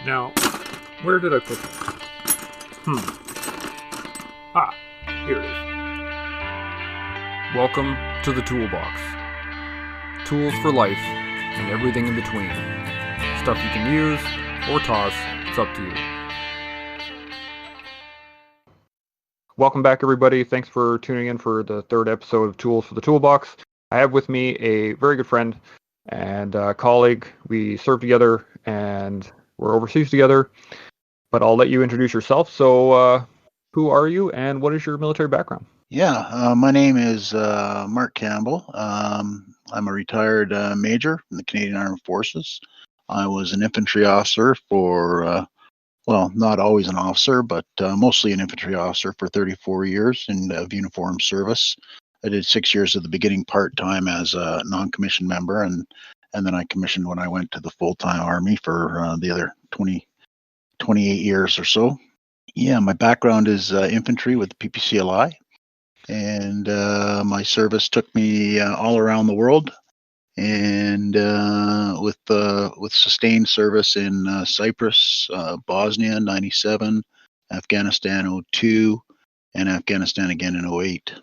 Now, where did I put that? Here it is. Welcome to the Toolbox. Tools for life and everything in between. Stuff you can use or toss, it's up to you. Welcome back, everybody. Thanks for tuning in for the third episode of Tools for the Toolbox. I have with me a very good friend and colleague. We served together and we're overseas together, but I'll let you introduce yourself. So who are you and what is your military background? Yeah, my name is Mark Campbell. I'm a retired major in the Canadian Armed Forces. I was an infantry officer for, well, not always an officer, but mostly an infantry officer for 34 years of uniform service. I did 6 years of the beginning part-time as a non-commissioned member, and then I commissioned when I went to the full-time Army for the other 28 years or so. Yeah, my background is infantry with the PPCLI. And my service took me all around the world, and with sustained service in Cyprus, Bosnia '97, Afghanistan '02, and Afghanistan again in '08.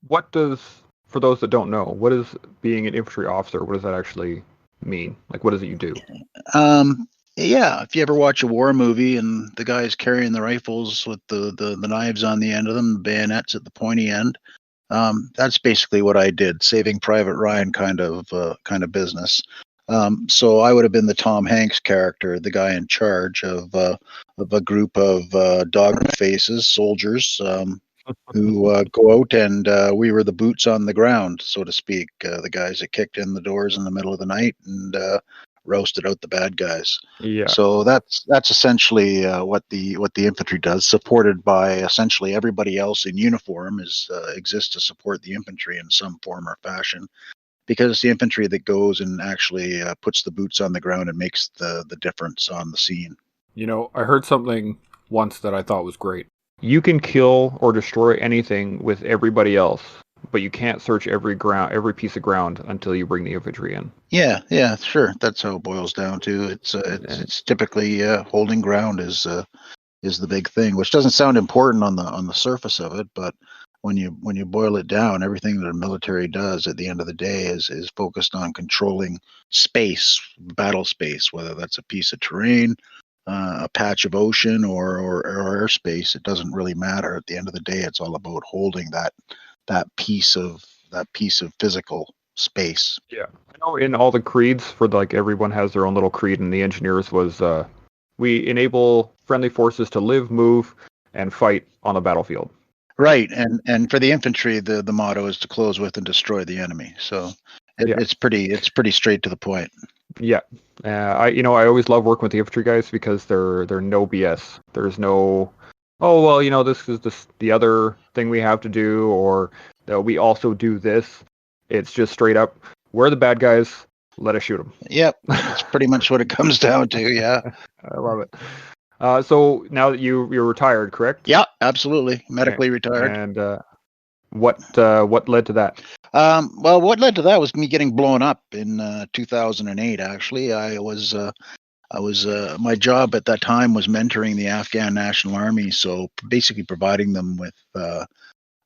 What does, for those that don't know, what is being an infantry officer? What does that actually mean? Like, what is it you do? Yeah, if you ever watch a war movie and the guy's carrying the rifles with the knives on the end of them, the bayonets at the pointy end, that's basically what I did, Saving Private Ryan kind of business. So I would have been the Tom Hanks character, the guy in charge of a group of dog faces, soldiers, who go out, and we were the boots on the ground, so to speak, the guys that kicked in the doors in the middle of the night and roasted out the bad guys. Yeah. So that's essentially what the infantry does, supported by essentially everybody else in uniform exists to support the infantry in some form or fashion, because it's the infantry that goes and actually puts the boots on the ground and makes the difference on the scene. You know, I heard something once that I thought was great. You can kill or destroy anything with everybody else, but you can't search every piece of ground until you bring the infantry in. Yeah, sure. That's how it boils down to. It's typically holding ground is the big thing, which doesn't sound important on the surface of it, but when you boil it down, everything that a military does at the end of the day is focused on controlling space, battle space, whether that's a piece of terrain, a patch of ocean, or airspace. It doesn't really matter. At the end of the day, it's all about holding that piece of physical space. Yeah, I know in all the creeds, for like everyone has their own little creed, and the engineers was we enable friendly forces to live, move, and fight on the battlefield. Right, and for the infantry, the motto is to close with and destroy the enemy. So it's pretty straight to the point. Yeah, I always love working with the infantry guys because they're no BS. There's no, oh well, this is the other thing we have to do, or we also do this. It's just straight up, we're the bad guys. Let us shoot them. Yep, that's pretty much what it comes down to. Yeah, I love it. So now that you're retired, correct? Yeah, absolutely, medically retired. And what led to that? Well, what led to that was me getting blown up in 2008. Actually, my job at that time was mentoring the Afghan National Army, so basically providing them with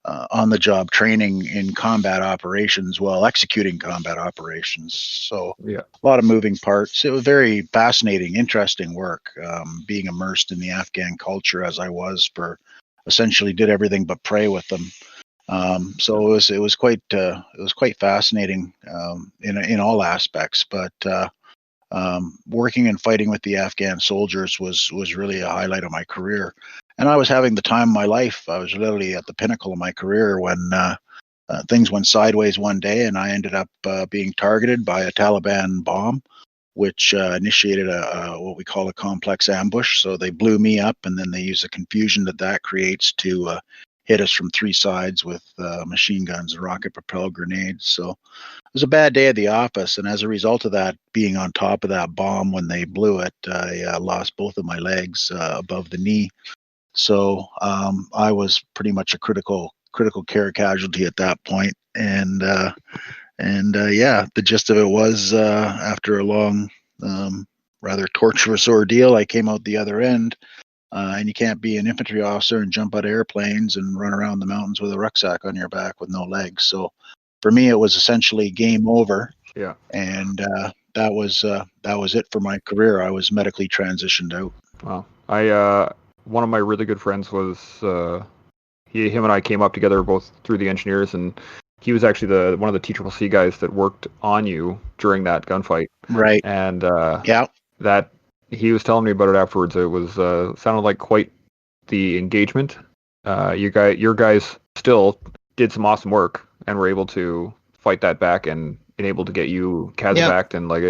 on-the-job training in combat operations while executing combat operations. So Yeah, a lot of moving parts. It was very fascinating, interesting work, being immersed in the Afghan culture as I was for essentially did everything but pray with them. So it was quite fascinating in all aspects. But working and fighting with the Afghan soldiers was really a highlight of my career. And I was having the time of my life. I was literally at the pinnacle of my career when things went sideways one day, and I ended up being targeted by a Taliban bomb, which initiated what we call a complex ambush. So they blew me up, and then they used the confusion that creates to hit us from three sides with machine guns and rocket-propelled grenades. So it was a bad day at the office, and as a result of that, being on top of that bomb when they blew it, I lost both of my legs above the knee. So I was pretty much a critical care casualty at that point. And yeah, the gist of it was after a long rather torturous ordeal. I came out the other end, and you can't be an infantry officer and jump out of airplanes and run around the mountains with a rucksack on your back with no legs. So for me, it was essentially game over. Yeah. And that was it for my career. I was medically transitioned out. Wow. One of my really good friends was him and I came up together both through the engineers, and he was actually one of the TCCC guys that worked on you during that gunfight. Right. And Yeah. that he was telling me about it afterwards. It was sounded like quite the engagement. Your guys still did some awesome work and were able to fight that back and able to get you casevaced. And like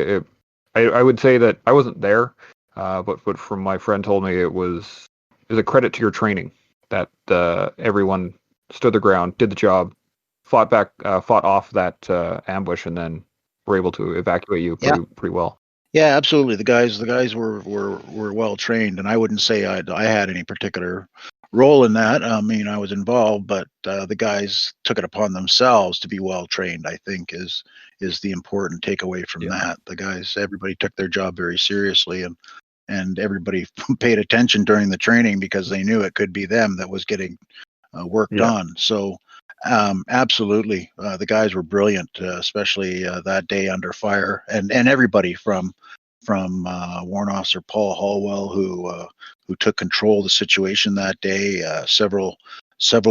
I would say that I wasn't there, but from my friend told me it was a credit to your training that everyone stood their ground, did the job, fought off that ambush, and then were able to evacuate you pretty well. Yeah, absolutely. The guys were well trained, and I wouldn't say I had any particular role in that. I mean, I was involved, but the guys took it upon themselves to be well trained. I think is the important takeaway from that. The guys, everybody took their job very seriously, and everybody paid attention during the training because they knew it could be them that was getting worked on. So absolutely, the guys were brilliant, especially that day under fire, and everybody from Warrant Officer Paul Hallwell, who took control of the situation that day, several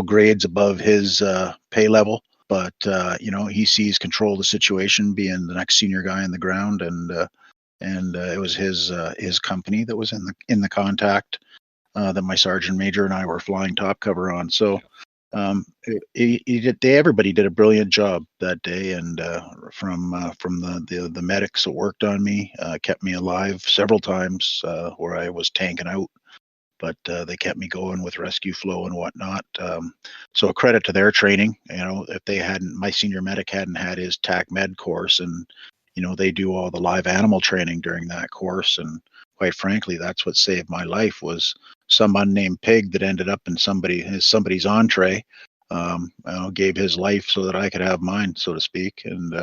grades above his pay level. But he sees control of the situation, being the next senior guy on the ground, and it was his company that was in the contact that my sergeant major and I were flying top cover on. So everybody did a brilliant job that day, and from the medics that worked on me, kept me alive several times where I was tanking out, but they kept me going with rescue flow and whatnot. So a credit to their training. If they hadn't, my senior medic hadn't had his TAC Med course, and they do all the live animal training during that course, and quite frankly, that's what saved my life, was some unnamed pig that ended up in somebody's entree. Gave his life so that I could have mine, so to speak. And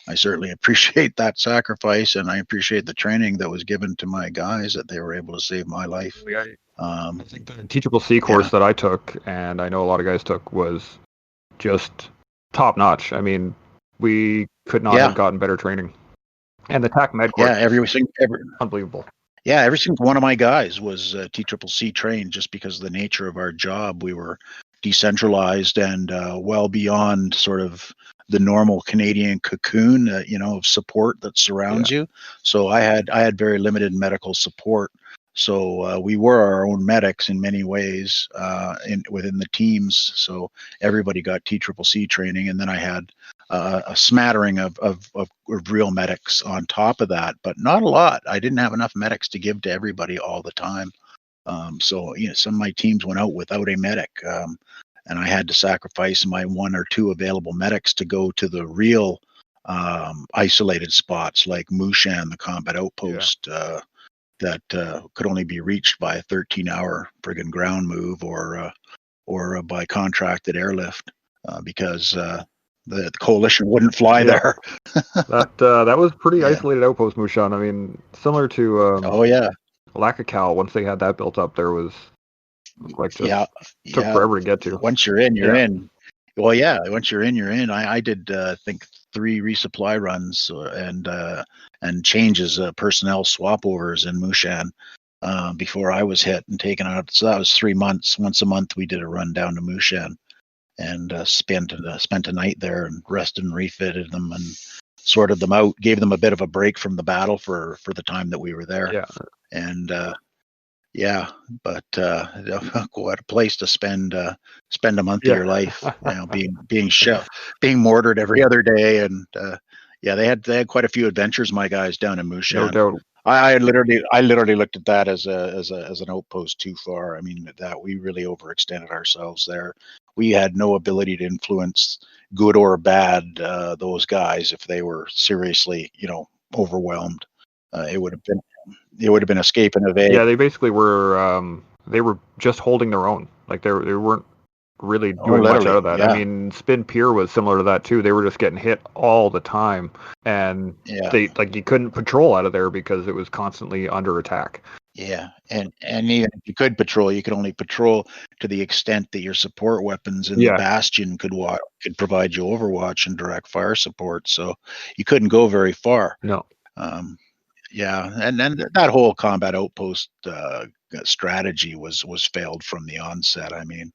I certainly appreciate that sacrifice, and I appreciate the training that was given to my guys, that they were able to save my life. I think the TCCC course that I took, and I know a lot of guys took, was just top notch. I mean, we could not have gotten better training. And the TAC Med course, unbelievable. Yeah, every single one of my guys was TCCC trained, just because of the nature of our job. We were decentralized and well beyond sort of the normal Canadian cocoon, of support that surrounds you. So I had very limited medical support. So we were our own medics in many ways within the teams. So everybody got TCCC training, and then I had a smattering of real medics on top of that, but not a lot. I didn't have enough medics to give to everybody all the time. So some of my teams went out without a medic, and I had to sacrifice my one or two available medics to go to the real isolated spots like Mushan, the combat outpost, that could only be reached by a 13-hour friggin' ground move or by contracted airlift, because the coalition wouldn't fly there. That was pretty isolated outpost, Mushan. I mean, similar to Lacacal. Once they had that built up, there was like took forever to get to. Once you're in, you're in. Well, yeah, once you're in, you're in. I did think 3 resupply runs and changes, personnel swap overs in Mushan before I was hit and taken out. So that was 3 months. Once a month, we did a run down to Mushan and spent a night there and rested and refitted them and sorted them out. Gave them a bit of a break from the battle for the time that we were there. Yeah. And but what a place to spend a month of your life, being mortared every other day. And they had quite a few adventures, my guys, down in Mushan. No doubt. I literally looked at that as an outpost too far. I mean, that we really overextended ourselves there. We had no ability to influence, good or bad, those guys if they were seriously, overwhelmed. It would have been escape and evade. Yeah, they basically were. They were just holding their own. Like they weren't really doing much out of that. yeah. I mean, Spin Pier was similar to that too. They were just getting hit all the time, and Yeah. they like you couldn't patrol out of there because it was constantly under attack. Yeah, and even if you could patrol, you could only patrol to the extent that your support weapons in the Yeah. bastion could provide you overwatch and direct fire support. So you couldn't go very far. No. Um, yeah, and then that whole combat outpost strategy was failed from the onset. I mean,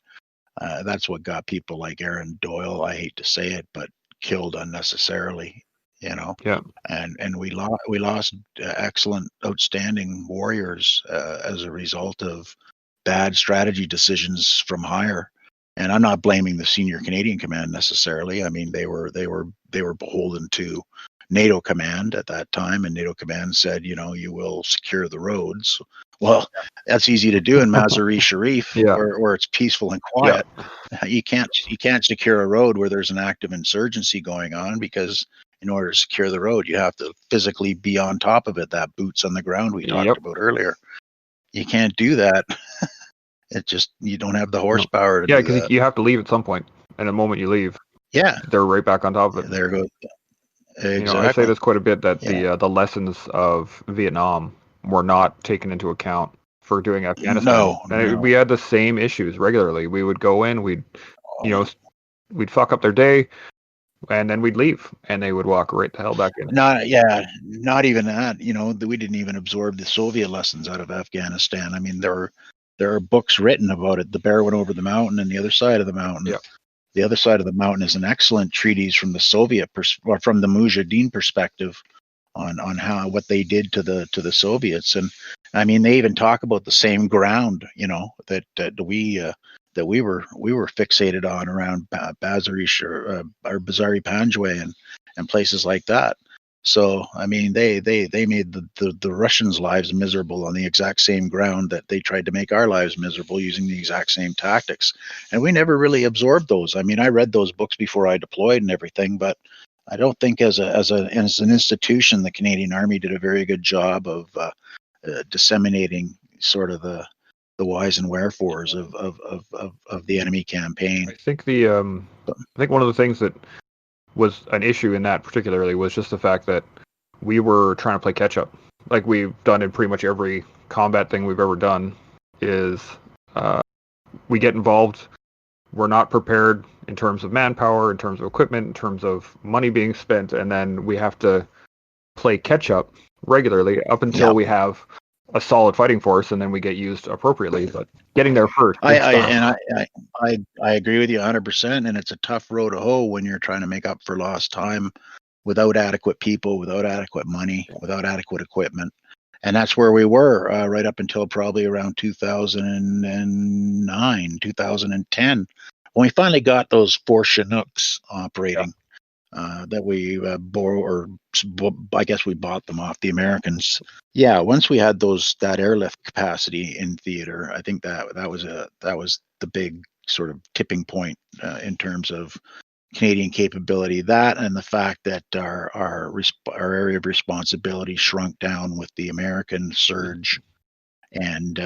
that's what got people like Aaron Doyle, I hate to say it, but killed unnecessarily. You know, Yeah. and we lost excellent, outstanding warriors as a result of bad strategy decisions from higher. And I'm not blaming the senior Canadian command necessarily. I mean, they were beholden to NATO command at that time, and NATO command said, you know, you will secure the roads. Well, that's easy to do in Mazar-e Sharif, Yeah. where it's peaceful and quiet. You can't secure a road where there's an active insurgency going on, because in order to secure the road, you have to physically be on top of it. That boots on the ground we talked about earlier. You can't do that. It just, you don't have the horsepower to Yeah, do that. because you have to leave at some point, and the moment you leave, Yeah, they're right back on top of it. there goes. Exactly. You know, I say this quite a bit, that the lessons of Vietnam were not taken into account for doing Afghanistan. No. We had the same issues regularly. We would go in, we'd fuck up their day, and then we'd leave, and they would walk right the hell back in. Not even that. You know, we didn't even absorb the Soviet lessons out of Afghanistan. I mean, there are books written about it. The Bear Went Over the Mountain and The Other Side of the Mountain. Yeah. The Other Side of the Mountain is an excellent treatise from the Soviet or from the Mujahideen perspective on what they did to the Soviets. And I mean, they even talk about the same ground, you know, that we were fixated on around Bazar-e or Bazar-e Panjwai and places like that. So I mean, they made the Russians' lives miserable on the exact same ground that they tried to make our lives miserable using the exact same tactics, and we never really absorbed those. I mean, I read those books before I deployed and everything, but I don't think as an institution, the Canadian Army did a very good job of disseminating sort of the whys and wherefores of the enemy campaign. I think one of the things that was an issue in that particularly was just the fact that we were trying to play catch up, like we've done in pretty much every combat thing we've ever done. Is we get involved, we're not prepared in terms of manpower, in terms of equipment, in terms of money being spent, and then we have to play catch up regularly up until we have a solid fighting force, and then we get used appropriately. But getting there first. I agree with you 100%, and it's a tough road to hoe when you're trying to make up for lost time without adequate people, without adequate money, without adequate equipment. And that's where we were right up until probably around 2009, 2010, when we finally got those 4 Chinooks operating. That we or I guess we bought them off the Americans. Yeah, once we had that airlift capacity in theater, I think that was the big sort of tipping point in terms of Canadian capability. That, and the fact that our area of responsibility shrunk down with the American surge, and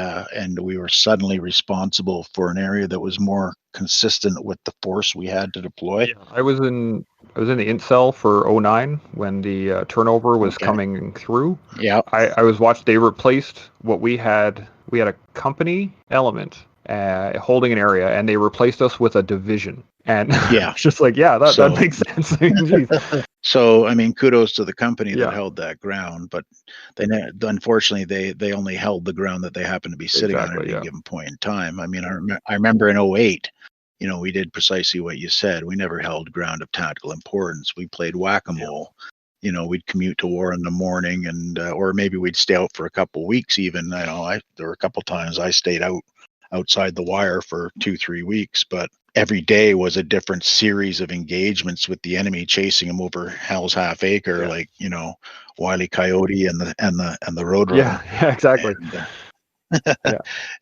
we were suddenly responsible for an area that was more consistent with the force we had to deploy. Yeah, I was in the int cell for 09 when the turnover was coming through. Yeah, I was watching. They replaced what we had. We had a company element holding an area, and they replaced us with a division. And it's just like, that makes sense. So I mean, kudos to the company that held that ground, but unfortunately they only held the ground that they happened to be sitting on at any given point in time. I mean, I remember in 08, you know, we did precisely what you said. We never held ground of tactical importance. We played whack-a-mole. You know, we'd commute to war in the morning, and or maybe we'd stay out for a couple of weeks even. You know, there were a couple times I stayed outside the wire for 2-3 weeks, but every day was a different series of engagements with the enemy, chasing them over Hell's Half Acre, like, you know, Wile E. Coyote and the Roadrunner. Yeah, exactly.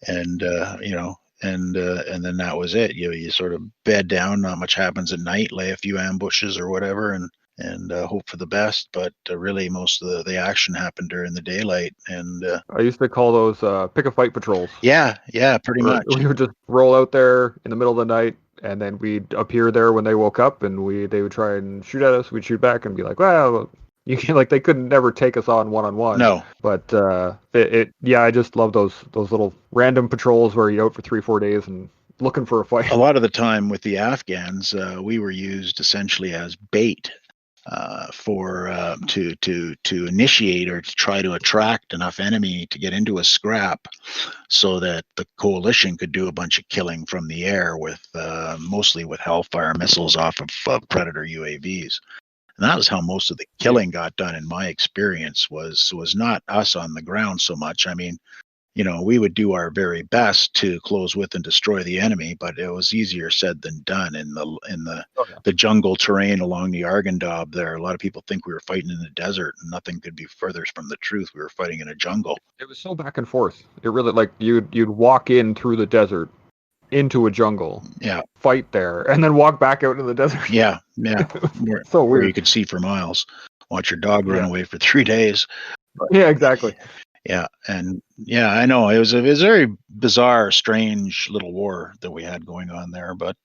And you know, and then that was it. You sort of bed down. Not much happens at night. Lay a few ambushes or whatever, and and hope for the best. But really, most of the action happened during the daylight. And I used to call those pick a fight patrols. yeah, pretty Where much. we would just roll out there in the middle of the night, and then we'd appear there when they woke up, and they would try and shoot at us. We'd shoot back and be like, "Well, you can," like they couldn't never take us on one. No, But yeah, I just love those little random patrols where you're out for 3-4 days and looking for a fight. a lot of the time with the Afghans, we were used essentially as bait for to initiate or to try to attract enough enemy to get into a scrap, so that the coalition could do a bunch of killing from the air with mostly with Hellfire missiles off of Predator UAVs. And that was how most of the killing got done, in my experience. Was not us on the ground so much. I mean, we would do our very best to close with and destroy the enemy, but it was easier said than done in the jungle terrain along the Arghandab there. A lot of people think we were fighting in the desert, and nothing could be further from the truth. We were fighting in a jungle. It was so back and forth. It really, like, you'd walk in through the desert into a jungle, Yeah, fight there, and then walk back out into the desert. yeah. So Where you weird. could see for miles, watch your dog run Yeah. away for 3 days. Yeah, exactly. Yeah, and yeah, I know it was a very bizarre, strange little war that we had going on there. But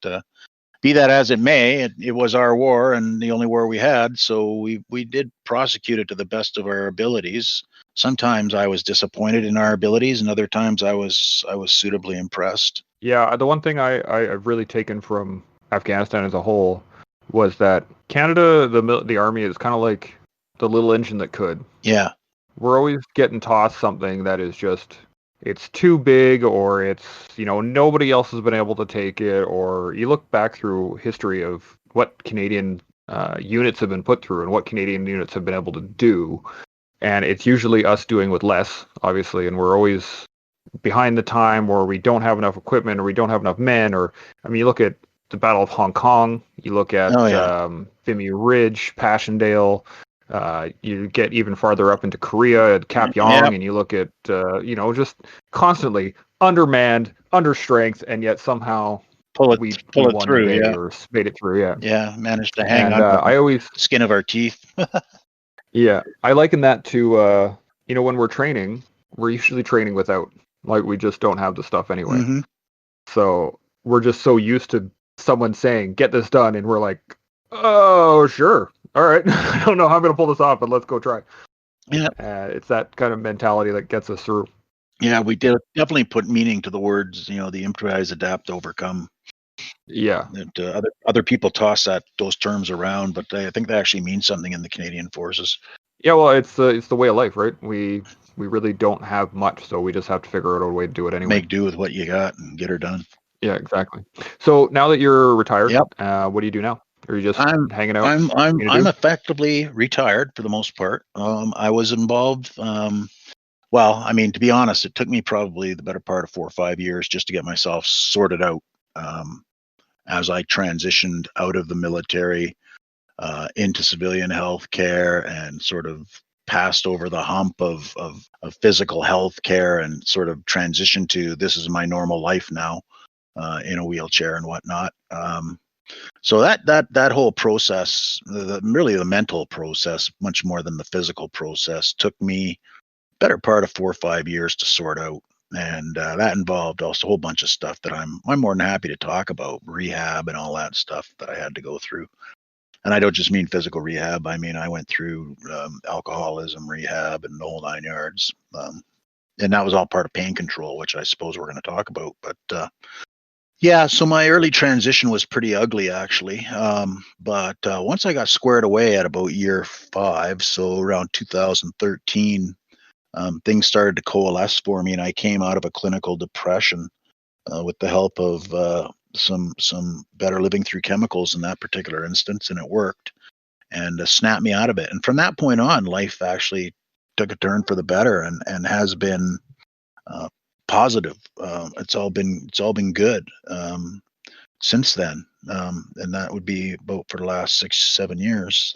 be that as it may, it was our war and the only war we had, so we did prosecute it to the best of our abilities. Sometimes I was disappointed in our abilities, and other times I was suitably impressed. Yeah, the one thing I've really taken from Afghanistan as a whole was that Canada, the army, is kind of like the little engine that could. Yeah, We're always getting tossed something that is just, it's too big, or it's, nobody else has been able to take it, or you look back through history of what Canadian units have been put through and what Canadian units have been able to do, and it's usually us doing with less, obviously, and we're always behind the time, or we don't have enough equipment, or we don't have enough men, or, I mean, you look at the Battle of Hong Kong, you look at oh yeah, Vimy Ridge, Passchendaele, you get even farther up into Korea at Cap yeah. Yong, and you look at, just constantly undermanned, under strength, and yet somehow Pull we it won the through. day Yeah, or made it through, yeah. yeah. Managed to hang And on by the I always, skin of our teeth. yeah, I liken that to, when we're training, we're usually training without, like, we just don't have the stuff anyway. Hmm. So we're just so used to someone saying, get this done, and we're like, oh, sure. All right. I don't know how I'm going to pull this off, but let's go try. Yeah, It's that kind of mentality that gets us through. yeah. We did definitely put meaning to the words. The improvise, adapt, overcome. Yeah. That other people toss those terms around, but I think they actually mean something in the Canadian forces. Yeah, well, it's the way of life, right? We really don't have much, so we just have to figure out a way to do it anyway. Make do with what you got and get her done. Yeah, exactly. So now that you're retired, Yep. what do you do now? Are you just I'm hanging out? I'm effectively retired for the most part. I was involved. Well, I mean, to be honest, it took me probably the better part of 4 or 5 years just to get myself sorted out. As I transitioned out of the military into civilian health care and sort of passed over the hump of physical health care and sort of transitioned to this is my normal life now, in a wheelchair and whatnot. So that whole process, really the mental process, much more than the physical process, took me better part of 4 or 5 years to sort out. And that involved also a whole bunch of stuff that I'm more than happy to talk about, rehab and all that stuff that I had to go through. And I don't just mean physical rehab. I mean, I went through alcoholism rehab and the whole 9 yards. And that was all part of pain control, which I suppose we're going to talk about. But yeah, so my early transition was pretty ugly, actually. But once I got squared away at about year 5, so around 2013, things started to coalesce for me, and I came out of a clinical depression with the help of some better living through chemicals in that particular instance, and it worked and snapped me out of it. And from that point on, life actually took a turn for the better and has been uh, positive. It's all been good since then, and that would be about for the last 6 7 years.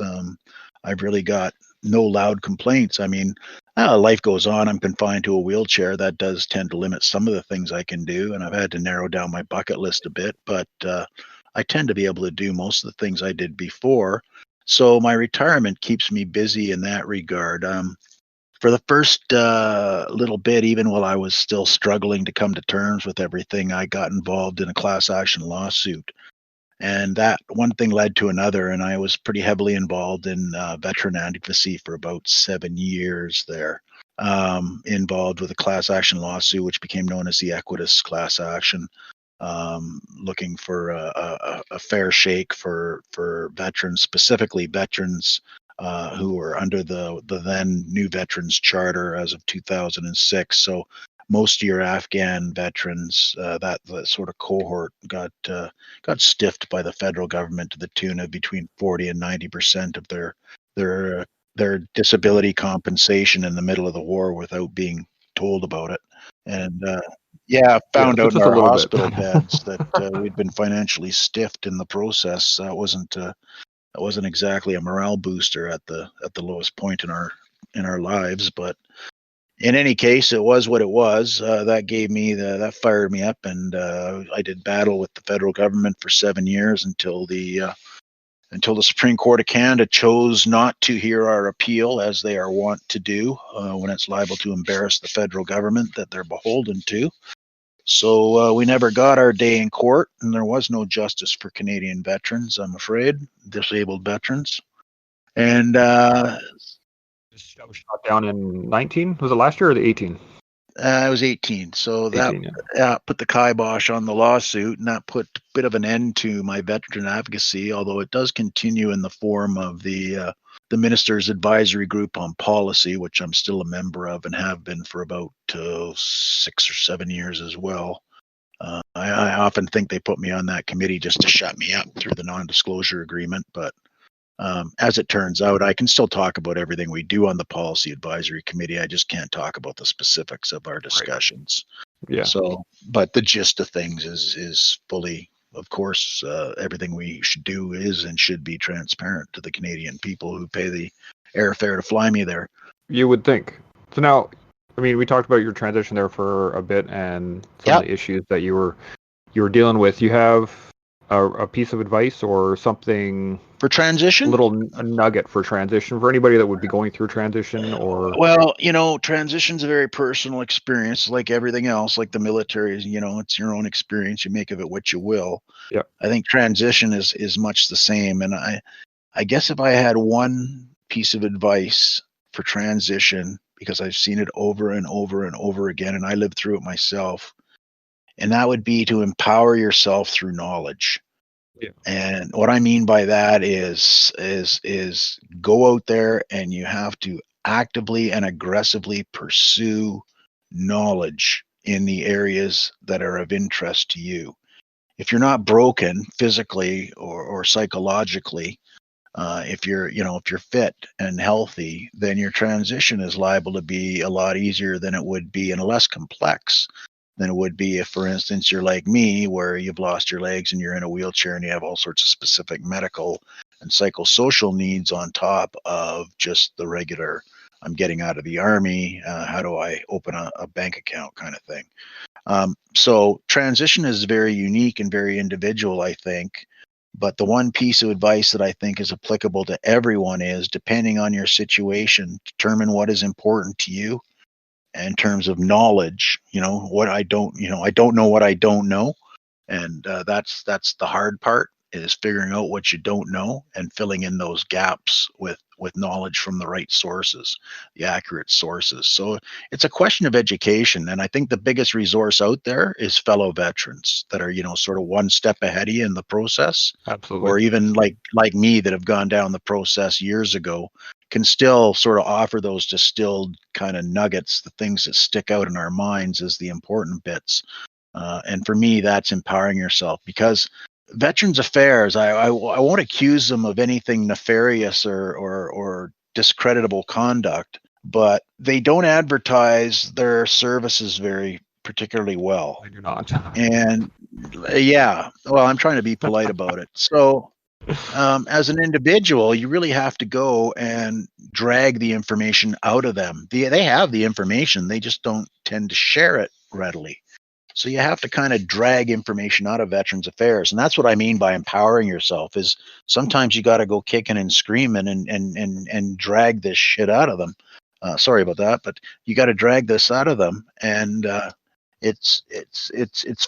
I've really got no loud complaints. I mean, life goes on. I'm confined to a wheelchair. That does tend to limit some of the things I can do, and I've had to narrow down my bucket list a bit. But I tend to be able to do most of the things I did before, So my retirement keeps me busy in that regard. For the first little bit, even while I was still struggling to come to terms with everything, I got involved in a class action lawsuit. And that one thing led to another, and I was pretty heavily involved in veteran advocacy for about 7 years there. Involved with a class action lawsuit, which became known as the Equitas class action, looking for a fair shake for veterans, specifically veterans who were under the then new Veterans Charter as of 2006. So most of your Afghan veterans, that sort of cohort, got stiffed by the federal government to the tune of between 40 and 90% of their their disability compensation in the middle of the war without being told about it. And yeah, Yeah, found so out in just a our little bit. hospital beds that we'd been financially stiffed in the process. That wasn't exactly a morale booster at the lowest point in our lives. But in any case, it was what it was. That fired me up, and I did battle with the federal government for 7 years until the Supreme Court of Canada chose not to hear our appeal, as they are wont to do when it's liable to embarrass the federal government that they're beholden to. So we never got our day in court, and there was no justice for Canadian veterans, I'm afraid, disabled veterans. And That was shot down in 19. Was it last year or the 18? I was 18, so that 18, yeah. put the kibosh on the lawsuit, and that put a bit of an end to my veteran advocacy, although it does continue in the form of the Minister's Advisory Group on Policy, which I'm still a member of and have been for about 6 or 7 years as well. I often think they put me on that committee just to shut me up through the non-disclosure agreement, but as it turns out, I can still talk about everything we do on the Policy Advisory Committee. I just can't talk about the specifics of our discussions. Yeah. So, but the gist of things is fully, of course, everything we should do is and should be transparent to the Canadian people who pay the airfare to fly me there. You would think. So now, I mean, we talked about your transition there for a bit and some of the issues that you were dealing with. You have a piece of advice or something for transition? A nugget for transition for anybody that would be going through transition or. Well, transition's a very personal experience, like everything else, like the military is, it's your own experience. You make of it what you will. Yeah. I think transition is much the same. And I guess if I had one piece of advice for transition, because I've seen it over and over and over again, and I lived through it myself, and that would be to empower yourself through knowledge. Yeah. And what I mean by that is go out there and you have to actively and aggressively pursue knowledge in the areas that are of interest to you. If you're not broken physically or psychologically, if you're fit and healthy, then your transition is liable to be a lot easier than it would be and less complex than it would be if, for instance, you're like me, where you've lost your legs and you're in a wheelchair and you have all sorts of specific medical and psychosocial needs on top of just the regular, I'm getting out of the army, how do I open a bank account kind of thing. So transition is very unique and very individual, I think. But the one piece of advice that I think is applicable to everyone is, depending on your situation, determine what is important to you in terms of knowledge. I don't know what I don't know. And that's the hard part, is figuring out what you don't know and filling in those gaps with knowledge from the right sources, the accurate sources. So it's a question of education, and I think the biggest resource out there is fellow veterans that are sort of one step ahead of you in the process. Absolutely. Or even like me, that have gone down the process years ago, can still sort of offer those distilled kind of nuggets, the things that stick out in our minds as the important bits. And for me, that's empowering yourself, because Veterans Affairs, I won't accuse them of anything nefarious or discreditable conduct, but they don't advertise their services very particularly well. I do not. And yeah, well, I'm trying to be polite about it. So as an individual, you really have to go and drag the information out of them. They have the information, they just don't tend to share it readily. So you have to kind of drag information out of Veterans Affairs, and that's what I mean by empowering yourself. Is sometimes you got to go kicking and screaming and drag this shit out of them. Sorry about that, but you got to drag this out of them, and it's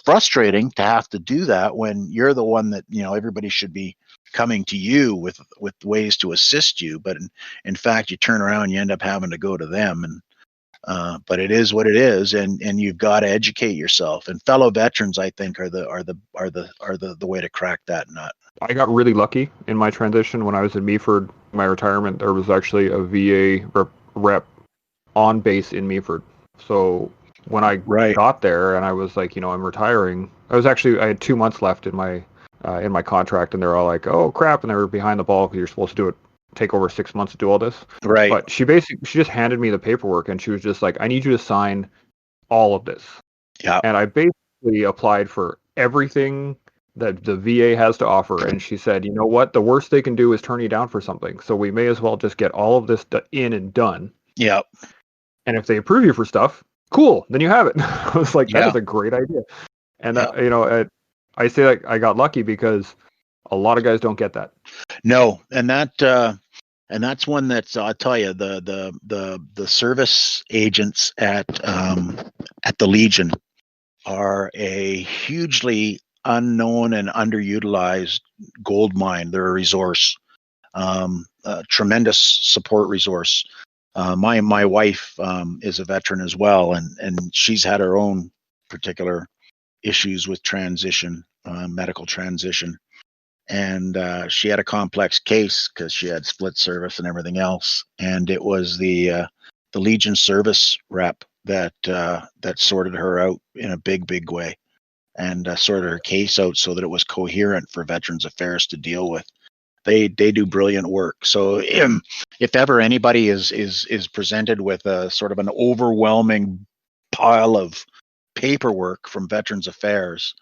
frustrating to have to do that when you're the one that everybody should be coming to you with ways to assist you, but in fact you turn around and you end up having to go to them. And but it is what it is, and you've got to educate yourself. And fellow veterans, I think, are the way to crack that nut. I got really lucky in my transition when I was in Meaford. My retirement, there was actually a VA rep on base in Meaford. So when I got there and I was like, I'm retiring. I had 2 months left in my contract, and they're all like, oh crap, and they were behind the ball because you're supposed to take over 6 months to do all this. Right. But she just handed me the paperwork, and she was just like, I need you to sign all of this. Yeah. And I basically applied for everything that the VA has to offer. And she said, you know what? The worst they can do is turn you down for something. So we may as well just get all of this in and done. Yeah. And if they approve you for stuff, cool, then you have it. I was like, that is a great idea. And I say like I got lucky because a lot of guys don't get that. No, and that's one that's, I'll tell you, the service agents at the Legion are a hugely unknown and underutilized gold mine. They're a resource, a tremendous support resource. My wife is a veteran as well, and she's had her own particular issues with transition, medical transition. And she had a complex case because she had split service and everything else. And it was the Legion service rep that sorted her out in a big way, and sorted her case out so that it was coherent for Veterans Affairs to deal with. They do brilliant work. So if ever anybody is presented with a sort of an overwhelming pile of paperwork from Veterans Affairs,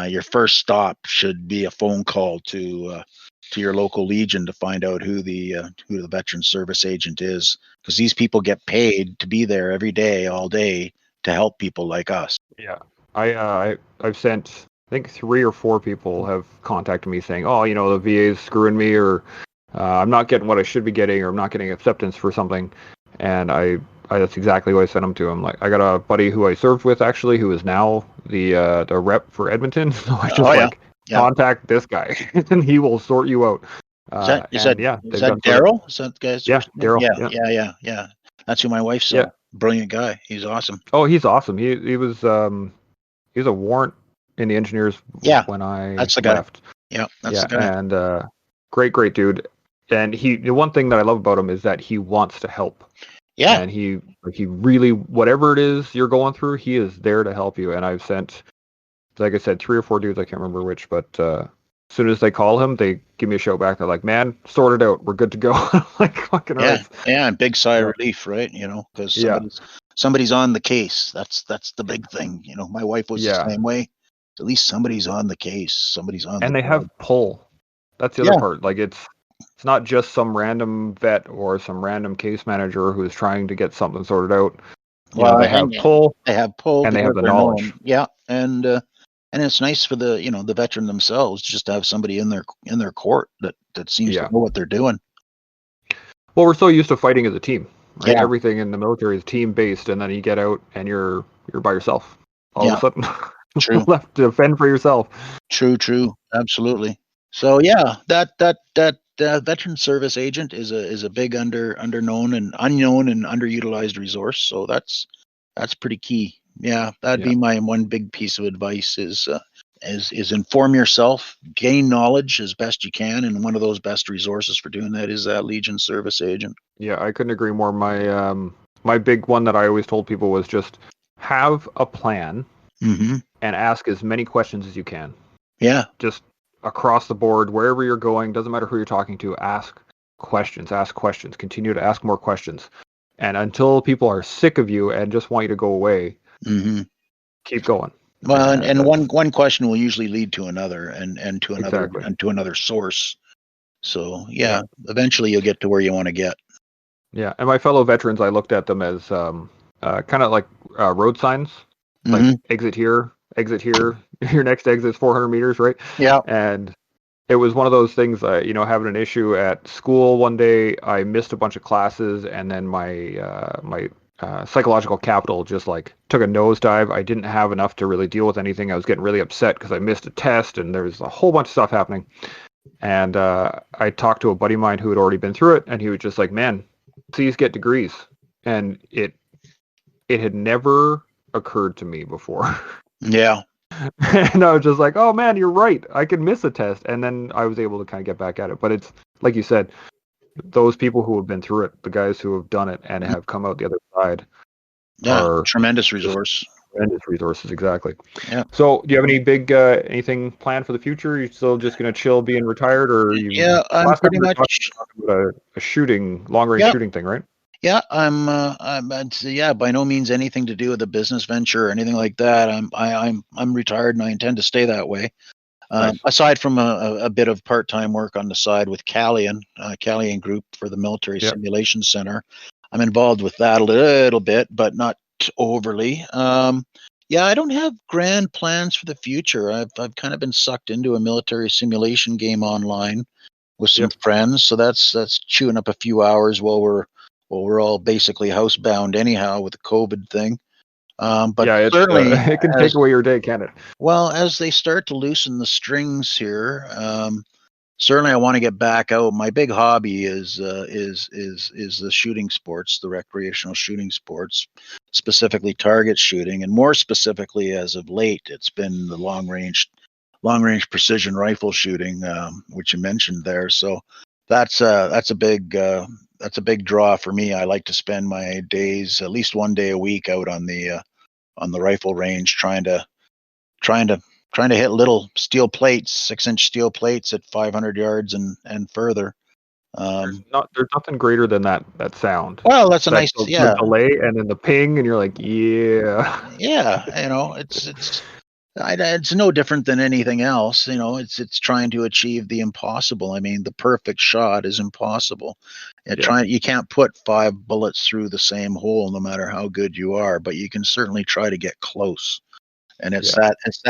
your first stop should be a phone call to your local Legion to find out who the veteran service agent is, because these people get paid to be there every day, all day, to help people like us. Yeah, I've sent, I think 3 or 4 people have contacted me saying, oh, the VA's screwing me, or I'm not getting what I should be getting, or I'm not getting acceptance for something, and I that's exactly what I sent them to. I'm like, I got a buddy who I served with actually, who is now the rep for Edmonton. So I just contact this guy, and he will sort you out. Is that Daryl? Is that guy's? Yeah, Daryl. Yeah. That's who my wife saw. Yeah. Brilliant guy. He's awesome. Oh, he's awesome. He was a warrant in the engineers when I left. Yeah, that's the guy. And great dude. And the one thing that I love about him is that he wants to help. Yeah. And he really, whatever it is you're going through, he is there to help you. And I've sent, like I said, 3 or 4 dudes, I can't remember which, but as soon as they call him, they give me a shout back. They're like, man, sort it out. We're good to go. Like, fucking right. Yeah, and big sigh of relief, right? Because somebody's on the case. That's the big thing. My wife was the same way. At least somebody's on the case. Somebody's on. And they have pull. That's the other part. Like, it's not just some random vet or some random case manager who is trying to get something sorted out. They have pull. They have pull, and they have the knowledge. Known. Yeah, and it's nice for the veteran themselves just to have somebody in their court that seems to know what they're doing. Well, we're so used to fighting as a team, right? Yeah. Everything in the military is team based, and then you get out and you're by yourself all of a sudden. True. Left to fend for yourself. True, absolutely. So yeah, that veteran service agent is a big unknown and underutilized resource. So that's pretty key. Yeah, that'd be my one big piece of advice is inform yourself, gain knowledge as best you can, and one of those best resources for doing that is that Legion service agent. Yeah, I couldn't agree more. My big one that I always told people was just have a plan and ask as many questions as you can. Yeah, just across the board, wherever you're going, doesn't matter who you're talking to, ask questions, continue to ask more questions. And until people are sick of you and just want you to go away, keep going. Well, and one question will usually lead to another and to another and to another source. So eventually you'll get to where you want to get. Yeah, and my fellow veterans, I looked at them as kind of like road signs, like exit here, exit here. Your next exit is 400 meters, right? Yeah. And it was one of those things, having an issue at school one day. I missed a bunch of classes, and then my psychological capital just like took a nosedive. I didn't have enough to really deal with anything. I was getting really upset because I missed a test, and there was a whole bunch of stuff happening. And I talked to a buddy of mine who had already been through it, and he was just like, "Man, C's get degrees," and it had never occurred to me before. Yeah. And I was just like, "Oh man, you're right. I could miss a test," and then I was able to kind of get back at it. But it's like you said, those people who have been through it, the guys who have done it and have come out the other side, Yeah. are Tremendous just resource. tremendous resources. Exactly. Yeah. So, do you have any big anything planned for the future? Are you still just going to chill, being retired, or you? Yeah. I'm Last time pretty we were much. talking about a shooting, long range Yeah. shooting thing, right? Yeah, yeah, by no means anything to do with a business venture or anything like that. I'm retired and I intend to stay that way. Nice. Aside from a bit of part-time work on the side with Callian Group for the Military Yep. Simulation Center, I'm involved with that a little bit, but not overly. Yeah, I don't have grand plans for the future. I've kind of been sucked into a military simulation game online with some Yep. friends, so that's chewing up a few hours while we're all basically housebound anyhow with the COVID thing. But Yeah, it's certainly, it can take as away your day, can it? well as they start to loosen the strings here, certainly I want to get back out. My big hobby is the shooting sports, the recreational shooting sports, specifically target shooting, and more specifically, as of late, it's been the long range precision rifle shooting, which you mentioned there. So that's a big draw for me. I like to spend my days, at least one day a week, out on the rifle range, trying to trying to hit little steel plates, 6-inch steel plates at 500 yards and further. Um, There's nothing greater than that sound. well, that's a That nice, the yeah, delay and then the ping, and you're like, yeah. yeah. It's no different than anything else. It's trying to achieve the impossible. I mean, the perfect shot is impossible. Yeah. You can't put 5 bullets through the same hole, no matter how good you are, but you can certainly try to get close. And Yeah. it's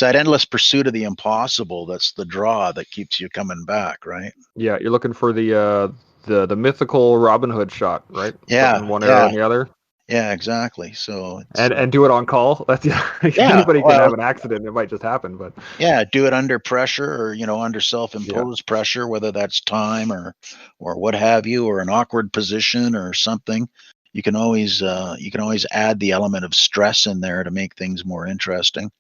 that endless pursuit of the impossible that's the draw that keeps you coming back, right? Yeah, you're looking for the mythical Robin Hood shot, right? Yeah, Putting one arrow yeah, in the other, yeah, exactly. So it's and do it on call. That's yeah, anybody can well, have an accident. It might just happen, but yeah, do it under pressure, or under yeah, self-imposed pressure, whether that's time or what have you, or an awkward position or something. You can always add the element of stress in there to make things more interesting.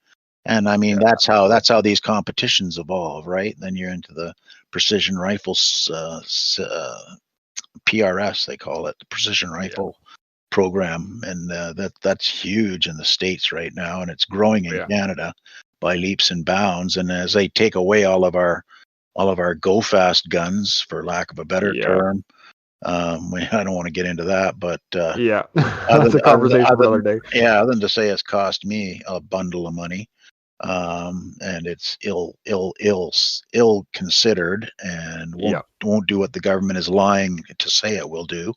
And I mean, yeah, that's how these competitions evolve, right? Then you're into the precision rifles, PRS they call it, the precision yeah, rifle program, and that's huge in the States right now, and it's growing oh, in yeah, Canada by leaps and bounds. And as they take away all of our go fast guns, for lack of a better yeah, term, I don't want to get into that, but yeah. That's a conversation for another day. yeah, other than to say it's cost me a bundle of money, and it's ill considered, and Yeah, won't do what the government is lying to say it will do,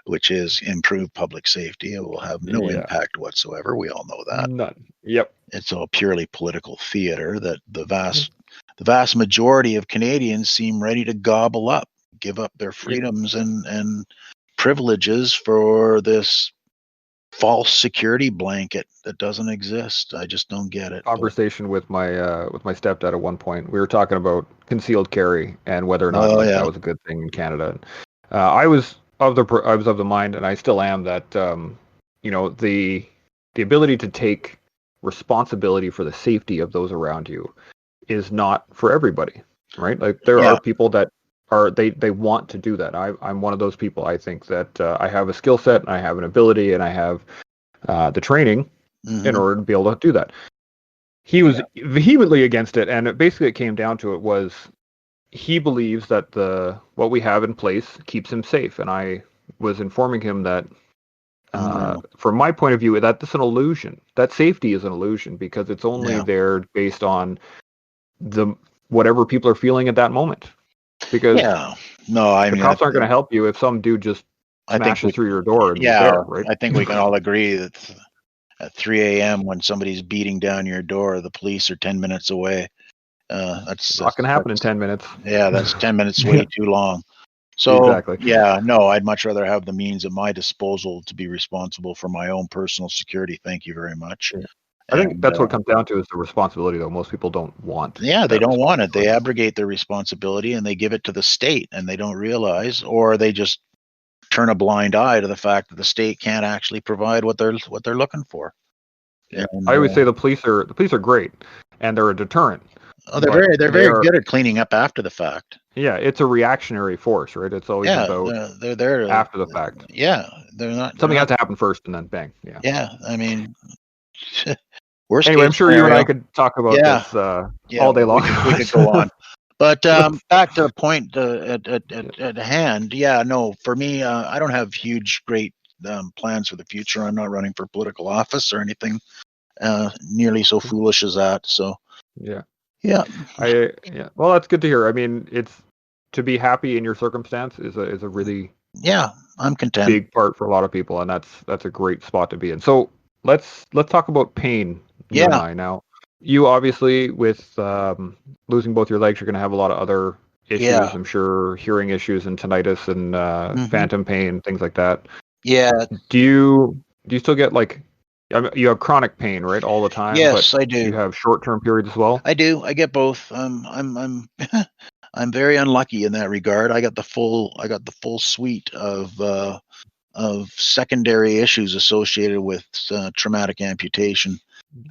which is improve public safety. It will have no yeah, impact whatsoever. We all know that. none. Yep. It's all purely political theater that the vast majority of Canadians seem ready to gobble up, give up their Yep. freedoms and privileges for this false security blanket that doesn't exist. I just don't get it. But Conversation with my stepdad at one point. We were talking about concealed carry and whether or not oh like yeah, that was a good thing in Canada. I was of the mind, and I still am, that the ability to take responsibility for the safety of those around you is not for everybody, right? Like there yeah, are people that they want to do that. I'm one of those people. I think that I have a skill set, and I have an ability, and I have the training in hmm order to be able to do that. He was vehemently against it, and it came down to it was he believes that the what we have in place keeps him safe, and I was informing him that no, from my point of view, that's an illusion. That safety is an illusion because it's only yeah, there based on the whatever people are feeling at that moment. Because yeah. No, I the mean, cops aren't going to help you if some dude just I think smashes through your door and he's yeah, there, right? I think we can all agree that at 3 a.m. when somebody's beating down your door, the police are 10 minutes away. It's not going to happen in 10 minutes. Yeah, that's 10 minutes way too long. So Exactly. yeah, no, I'd much rather have the means at my disposal to be responsible for my own personal security. Thank you very much. Yeah. I think that's what it comes down to is the responsibility, though. Most people don't want. Yeah, they don't want it. They abrogate their responsibility and they give it to the state, and they don't realize, or they just turn a blind eye to the fact that the state can't actually provide what they're looking for. Yeah. And, I always say the police are great, and they're a deterrent. Oh, they're very good at cleaning up after the fact. Yeah, it's a reactionary force, right? It's always about they're there after the fact. Yeah, they're not. Something has to happen first, and then bang. Yeah. Yeah, I mean, worst anyway, case I'm sure scenario, you and I could talk about this all day long. We could go on. But back to the point at hand. Yeah, no, for me, I don't have great plans for the future. I'm not running for political office or anything nearly so foolish as that. So yeah. Well, that's good to hear. I mean, it's to be happy in your circumstance is a really I'm content. Big part for a lot of people, and that's a great spot to be in. So let's talk about pain. You and I now. You obviously with losing both your legs, you're going to have a lot of other issues. Yeah. I'm sure hearing issues and tinnitus and phantom pain, things like that. Yeah. Do you still get you have chronic pain, right, all the time? Yes, but I do. You have short-term periods as well. I do. I get both. I'm I'm very unlucky in that regard. I got the full suite of secondary issues associated with traumatic amputation.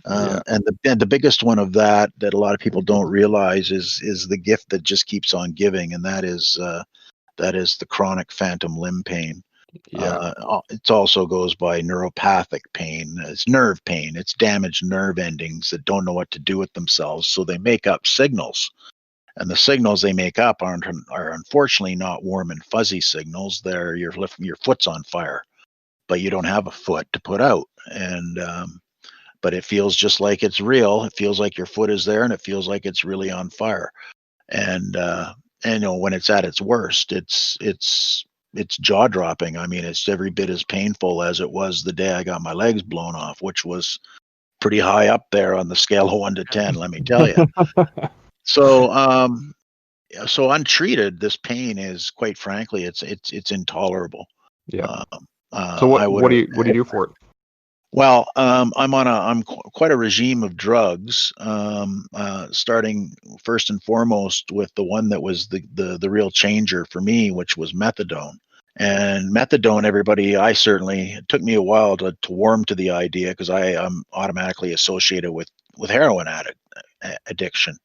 And the biggest one of that a lot of people don't realize is the gift that just keeps on giving, and that is the chronic phantom limb pain. It also goes by neuropathic pain. It's nerve pain. It's damaged nerve endings that don't know what to do with themselves, so they make up signals. And the signals they make up are unfortunately not warm and fuzzy signals. They're your foot's on fire, but you don't have a foot to put out. And but it feels just like it's real. It feels like your foot is there, and it feels like it's really on fire. And when it's at its worst, it's jaw dropping. I mean, it's every bit as painful as it was the day I got my legs blown off, which was pretty high up there on the scale of 1 to 10. Let me tell you. So untreated, this pain is, quite frankly, it's intolerable. Yeah. So what do you do for it? Well, I'm quite a regime of drugs, starting first and foremost with the one that was the real changer for me, which was methadone. And methadone, it took me a while to warm to the idea, because I am automatically associated with heroin addiction.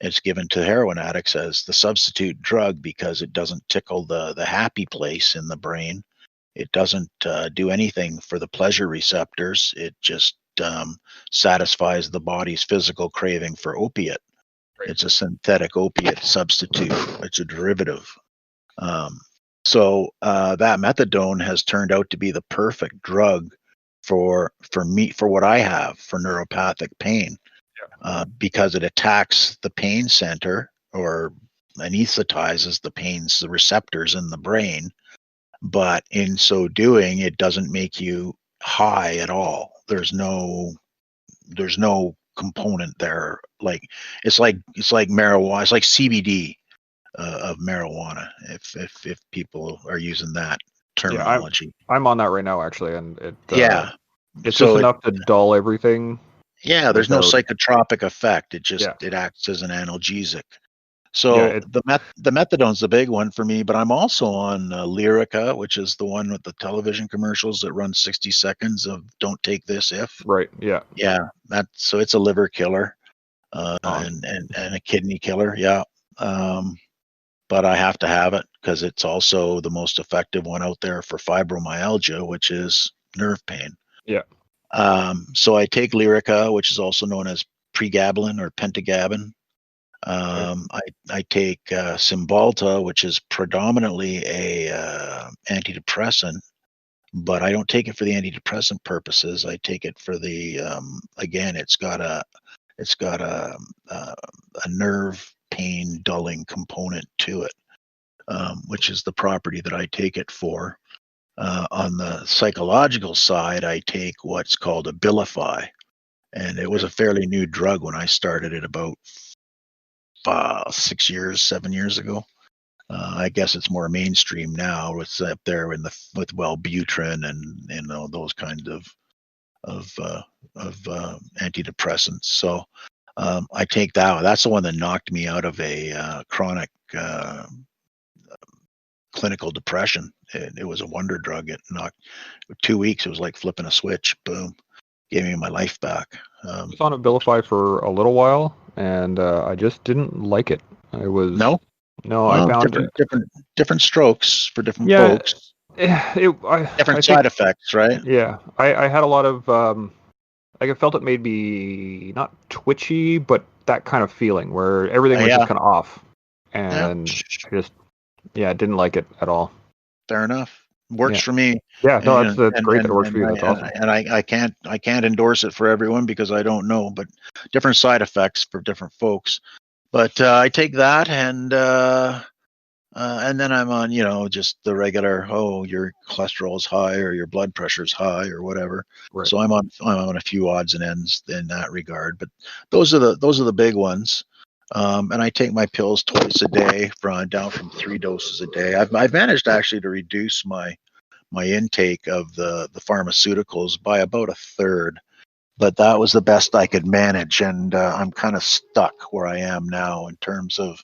It's given to heroin addicts as the substitute drug because it doesn't tickle the happy place in the brain. It doesn't do anything for the pleasure receptors. It just satisfies the body's physical craving for opiate. Right. It's a synthetic opiate substitute. It's a derivative. So that methadone has turned out to be the perfect drug for me, for what I have, for neuropathic pain, because it attacks the pain center, or anesthetizes the receptors in the brain. But in so doing, it doesn't make you high at all. There's no component there. It's like marijuana. It's like CBD of marijuana. If people are using that terminology. Yeah, I'm on that right now, actually, and it's so just enough to dull everything. Yeah, there's no psychotropic effect. It acts as an analgesic. So the methadone's the big one for me, but I'm also on Lyrica, which is the one with the television commercials that run 60 seconds of "Don't take this if." Right. Yeah. Yeah. So it's a liver killer, and a kidney killer. Yeah. But I have to have it because it's also the most effective one out there for fibromyalgia, which is nerve pain. Yeah. So I take Lyrica, which is also known as pregabalin or pentagabalin. I take Cymbalta, which is predominantly a antidepressant, but I don't take it for the antidepressant purposes. I take it for the again, it's got a nerve pain dulling component to it, which is the property that I take it for. On the psychological side, I take what's called Abilify, and it was a fairly new drug when I started it about 7 years ago. I guess it's more mainstream now. It's up there with Wellbutrin and those kinds of antidepressants. So I take that. That's the one that knocked me out of a chronic clinical depression. It was a wonder drug. It knocked 2 weeks. It was like flipping a switch. Boom, gave me my life back. I was on Abilify for a little while, and I just didn't like it. No, I well, found different strokes for different yeah, folks. I Different think side effects, right? yeah, I had a lot of like I felt it made me not twitchy, but that kind of feeling where everything was Yeah, just kind of off, yeah. and I just didn't like it at all. Fair enough. Works Yeah, for me. yeah, no, And that's great that it works for you. I That's awesome. I can't endorse it for everyone because I don't know, but different side effects for different folks. But I take that and then I'm on, just the regular, oh, your cholesterol is high or your blood pressure is high or whatever. Right. So I'm on a few odds and ends in that regard. But those are the big ones. And I take my pills twice a day, down from 3 doses a day. I've managed actually to reduce my intake of the pharmaceuticals by about a third, but that was the best I could manage, and I'm kind of stuck where I am now in terms of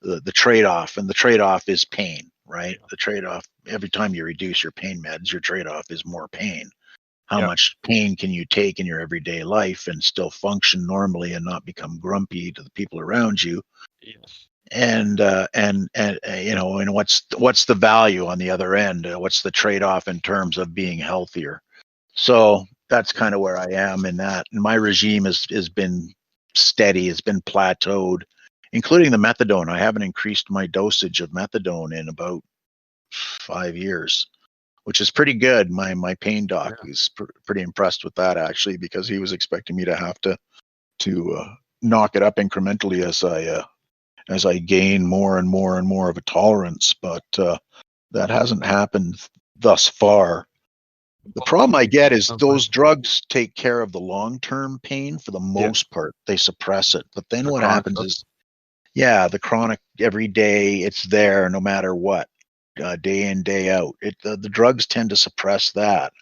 the trade-off, and the trade-off is pain, right? The trade-off, every time you reduce your pain meds, your trade-off is more pain. How Yeah. much pain can you take in your everyday life and still function normally and not become grumpy to the people around you? Yes. And what's the value on the other end? What's the trade-off in terms of being healthier? So that's kind of where I am in that. And my regime has been steady, has been plateaued, including the methadone. I haven't increased my dosage of methadone in about 5 years, which is pretty good. My pain doc Yeah. is pretty impressed with that actually, because he was expecting me to have to knock it up incrementally as I gain more and more and more of a tolerance, but that hasn't happened thus far. The problem I get is those drugs take care of the long-term pain for the Yeah. most part. They suppress it. But then The what chronic happens stuff. is, yeah, the chronic every day, it's there no matter what, day in, day out. The drugs tend to suppress that.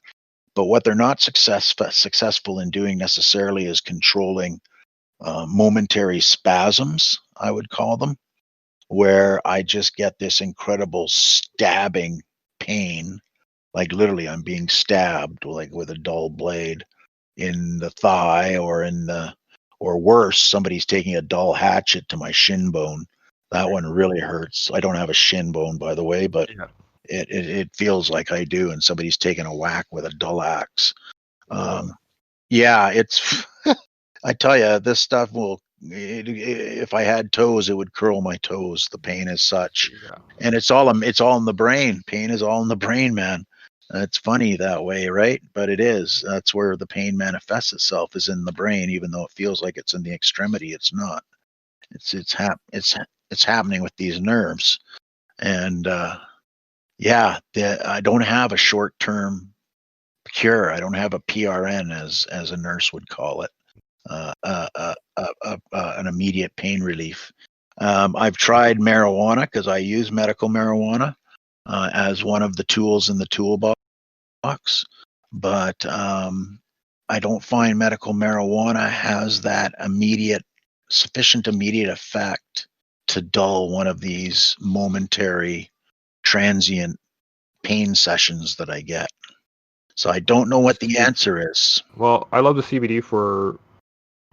But what they're not successful in doing necessarily is controlling momentary spasms, I would call them, where I just get this incredible stabbing pain, like literally I'm being stabbed like with a dull blade in the thigh or worse, somebody's taking a dull hatchet to my shin bone. That one really hurts. I don't have a shin bone, by the way, but Yeah. it feels like I do, and somebody's taking a whack with a dull axe. Uh, Yeah, it's I tell you, this stuff if I had toes, it would curl my toes. The pain is such, yeah. and it's all in the brain. Pain is all in the brain, man. It's funny that way, right? But it is. That's where the pain manifests itself, is in the brain, even though it feels like it's in the extremity. It's not. It's happening with these nerves, and yeah, I don't have a short term cure. I don't have a PRN, as a nurse would call it, an immediate pain relief. I've tried marijuana because I use medical marijuana as one of the tools in the toolbox, but I don't find medical marijuana has that sufficient immediate effect to dull one of these momentary, transient pain sessions that I get. So I don't know what the answer is. Well, I love the CBD for,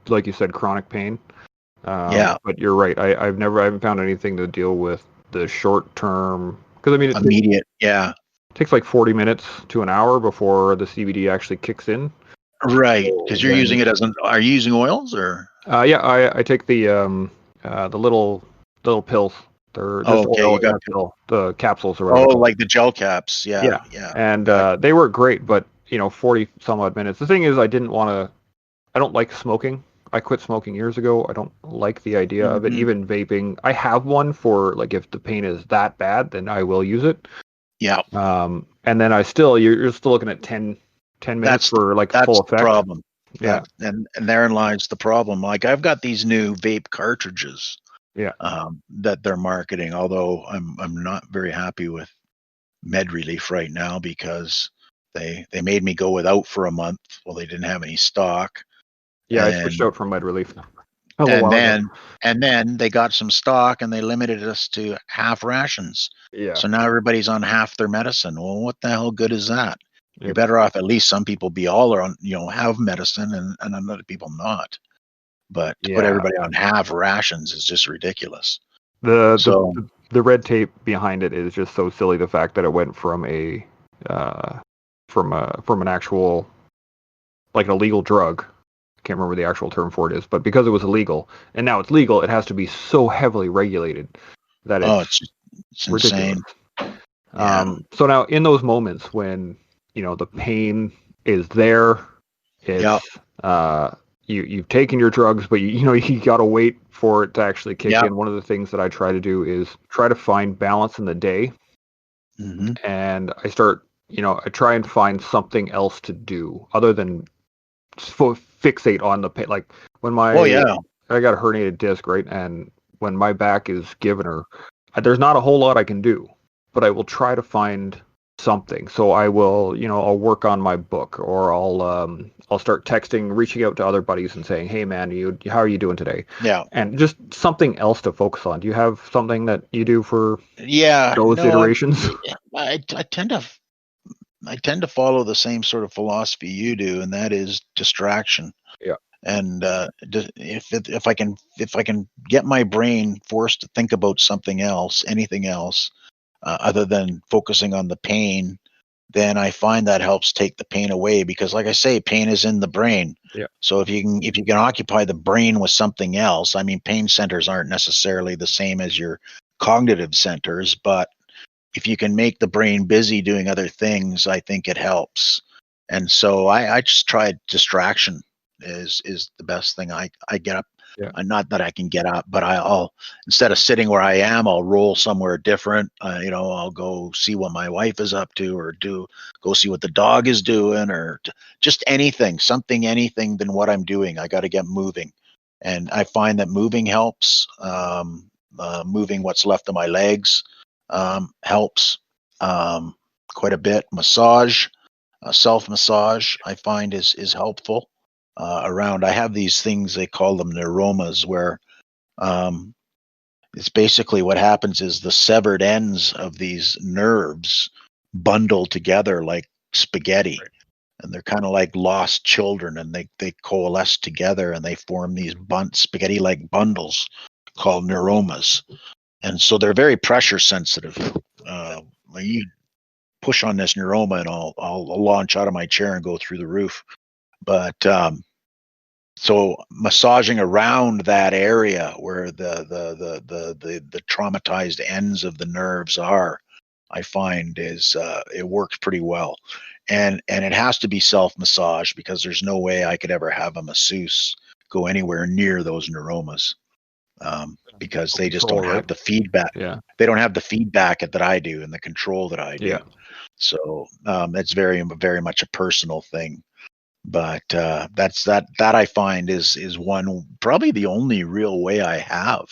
like you said, chronic pain. Yeah, But you're right. I haven't found anything to deal with the short term. Because I mean, immediate. Yeah, takes like 40 minutes to an hour before the CBD actually kicks in. right. So Because you're then, using it are you using oils or? yeah, I take the little pills. They're Oh, just okay, oil you in got. a pill, the capsules or Oh, whatever. like the gel caps. Yeah, Yeah, yeah. and Got they work great, but 40 some odd minutes. The thing is, I don't like smoking. I quit smoking years ago. I don't like the idea you. of it. Hmm. Even vaping. I have one for like if the pain is that bad, then I will use it. Yeah. And then you're still looking at 10 minutes for like that's full the effect. problem. Yeah. And therein lies the problem. Like I've got these new vape cartridges. Yeah. That they're marketing. Although I'm not very happy with Med Relief right now because they made me go without for a month. Well, they didn't have any stock. Yeah, I switched And out from Med Relief a little while ago. and then they got some stock and they limited us to half rations. Yeah. So now everybody's on half their medicine. Well, what the hell good is that? You're Yep. better off at least some people be all on, have medicine and other people not. But to put everybody on half rations is just ridiculous. The red tape behind it is just so silly. The fact that it went from from an actual, like, an illegal drug. I can't remember the actual term for it is, but because it was illegal and now it's legal, it has to be so heavily regulated that it's ridiculous. Insane. Yeah. So now in those moments when the pain is there, it's you've taken your drugs, but you gotta wait for it to actually kick in. One of the things that I try to do is try to find balance in the day, and I try and find something else to do other than fixate on the pain. Like when I got a herniated disc, right, and when my back is giving her, there's not a whole lot I can do, but I will try to find something. So I will, I'll work on my book, or I'll start texting, reaching out to other buddies and saying, "Hey man, how are you doing today?" Yeah. And just something else to focus on. Do you have something that you do for those no, iterations? I tend to follow the same sort of philosophy you do, and that is distraction. Yeah. And if I can get my brain forced to think about something else, anything else, other than focusing on the pain, then I find that helps take the pain away. Because, like I say, pain is in the brain. Yeah. So if you can occupy the brain with something else, I mean, pain centers aren't necessarily the same as your cognitive centers, but if you can make the brain busy doing other things, I think it helps. And so I just tried distraction is the best thing. I get up. Yeah. Not that I can get up, but I'll instead of sitting where I am, I'll roll somewhere different. I'll go see what my wife is up to, or go see what the dog is doing, or just anything than what I'm doing. I got to get moving, and I find that moving helps. Moving what's left of my legs helps quite a bit. Massage, self massage, I find is helpful. Around, I have these things, they call them neuromas, where it's basically what happens is the severed ends of these nerves bundle together like spaghetti. Right. And they're kind of like lost children, and they coalesce together and they form these spaghetti like bundles called neuromas. And so they're very pressure sensitive. You push on this neuroma and I'll launch out of my chair and go through the roof. But so massaging around that area where the traumatized ends of the nerves are, I find it works pretty well. And it has to be self massage, because there's no way I could ever have a masseuse go anywhere near those neuromas. Because they just don't have the feedback. Yeah. They don't have the feedback that I do and the control that I do. Yeah. So it's very, very much a personal thing. But that I find is one, probably the only real way I have,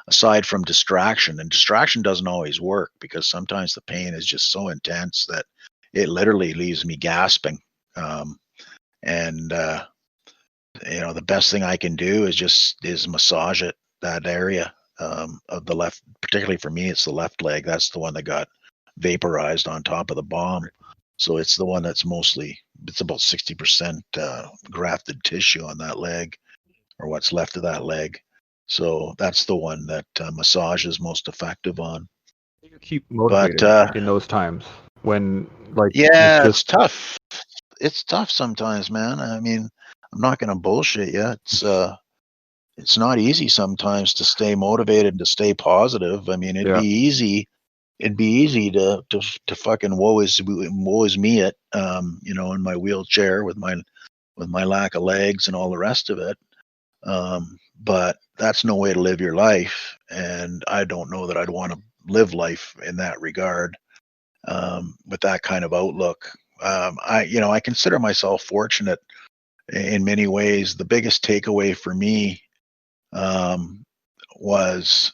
aside from distraction. And distraction doesn't always work, because sometimes the pain is just so intense that it literally leaves me gasping. And the best thing I can do is massage that area of the left. Particularly for me, it's the left leg. That's the one that got vaporized on top of the bomb. So it's the one that's it's about 60% grafted tissue on that leg, or what's left of that leg. So that's the one that massage is most effective on. You keep motivated in those times when, like, it's tough. It's tough sometimes, man. I mean, I'm not going to bullshit you. It's not easy sometimes to stay motivated, to stay positive. I mean, it'd be easy to fucking woe is me it, in my wheelchair with my lack of legs and all the rest of it. But that's no way to live your life, and I don't know that I'd want to live life in that regard. with that kind of outlook. I consider myself fortunate in many ways. The biggest takeaway for me um, was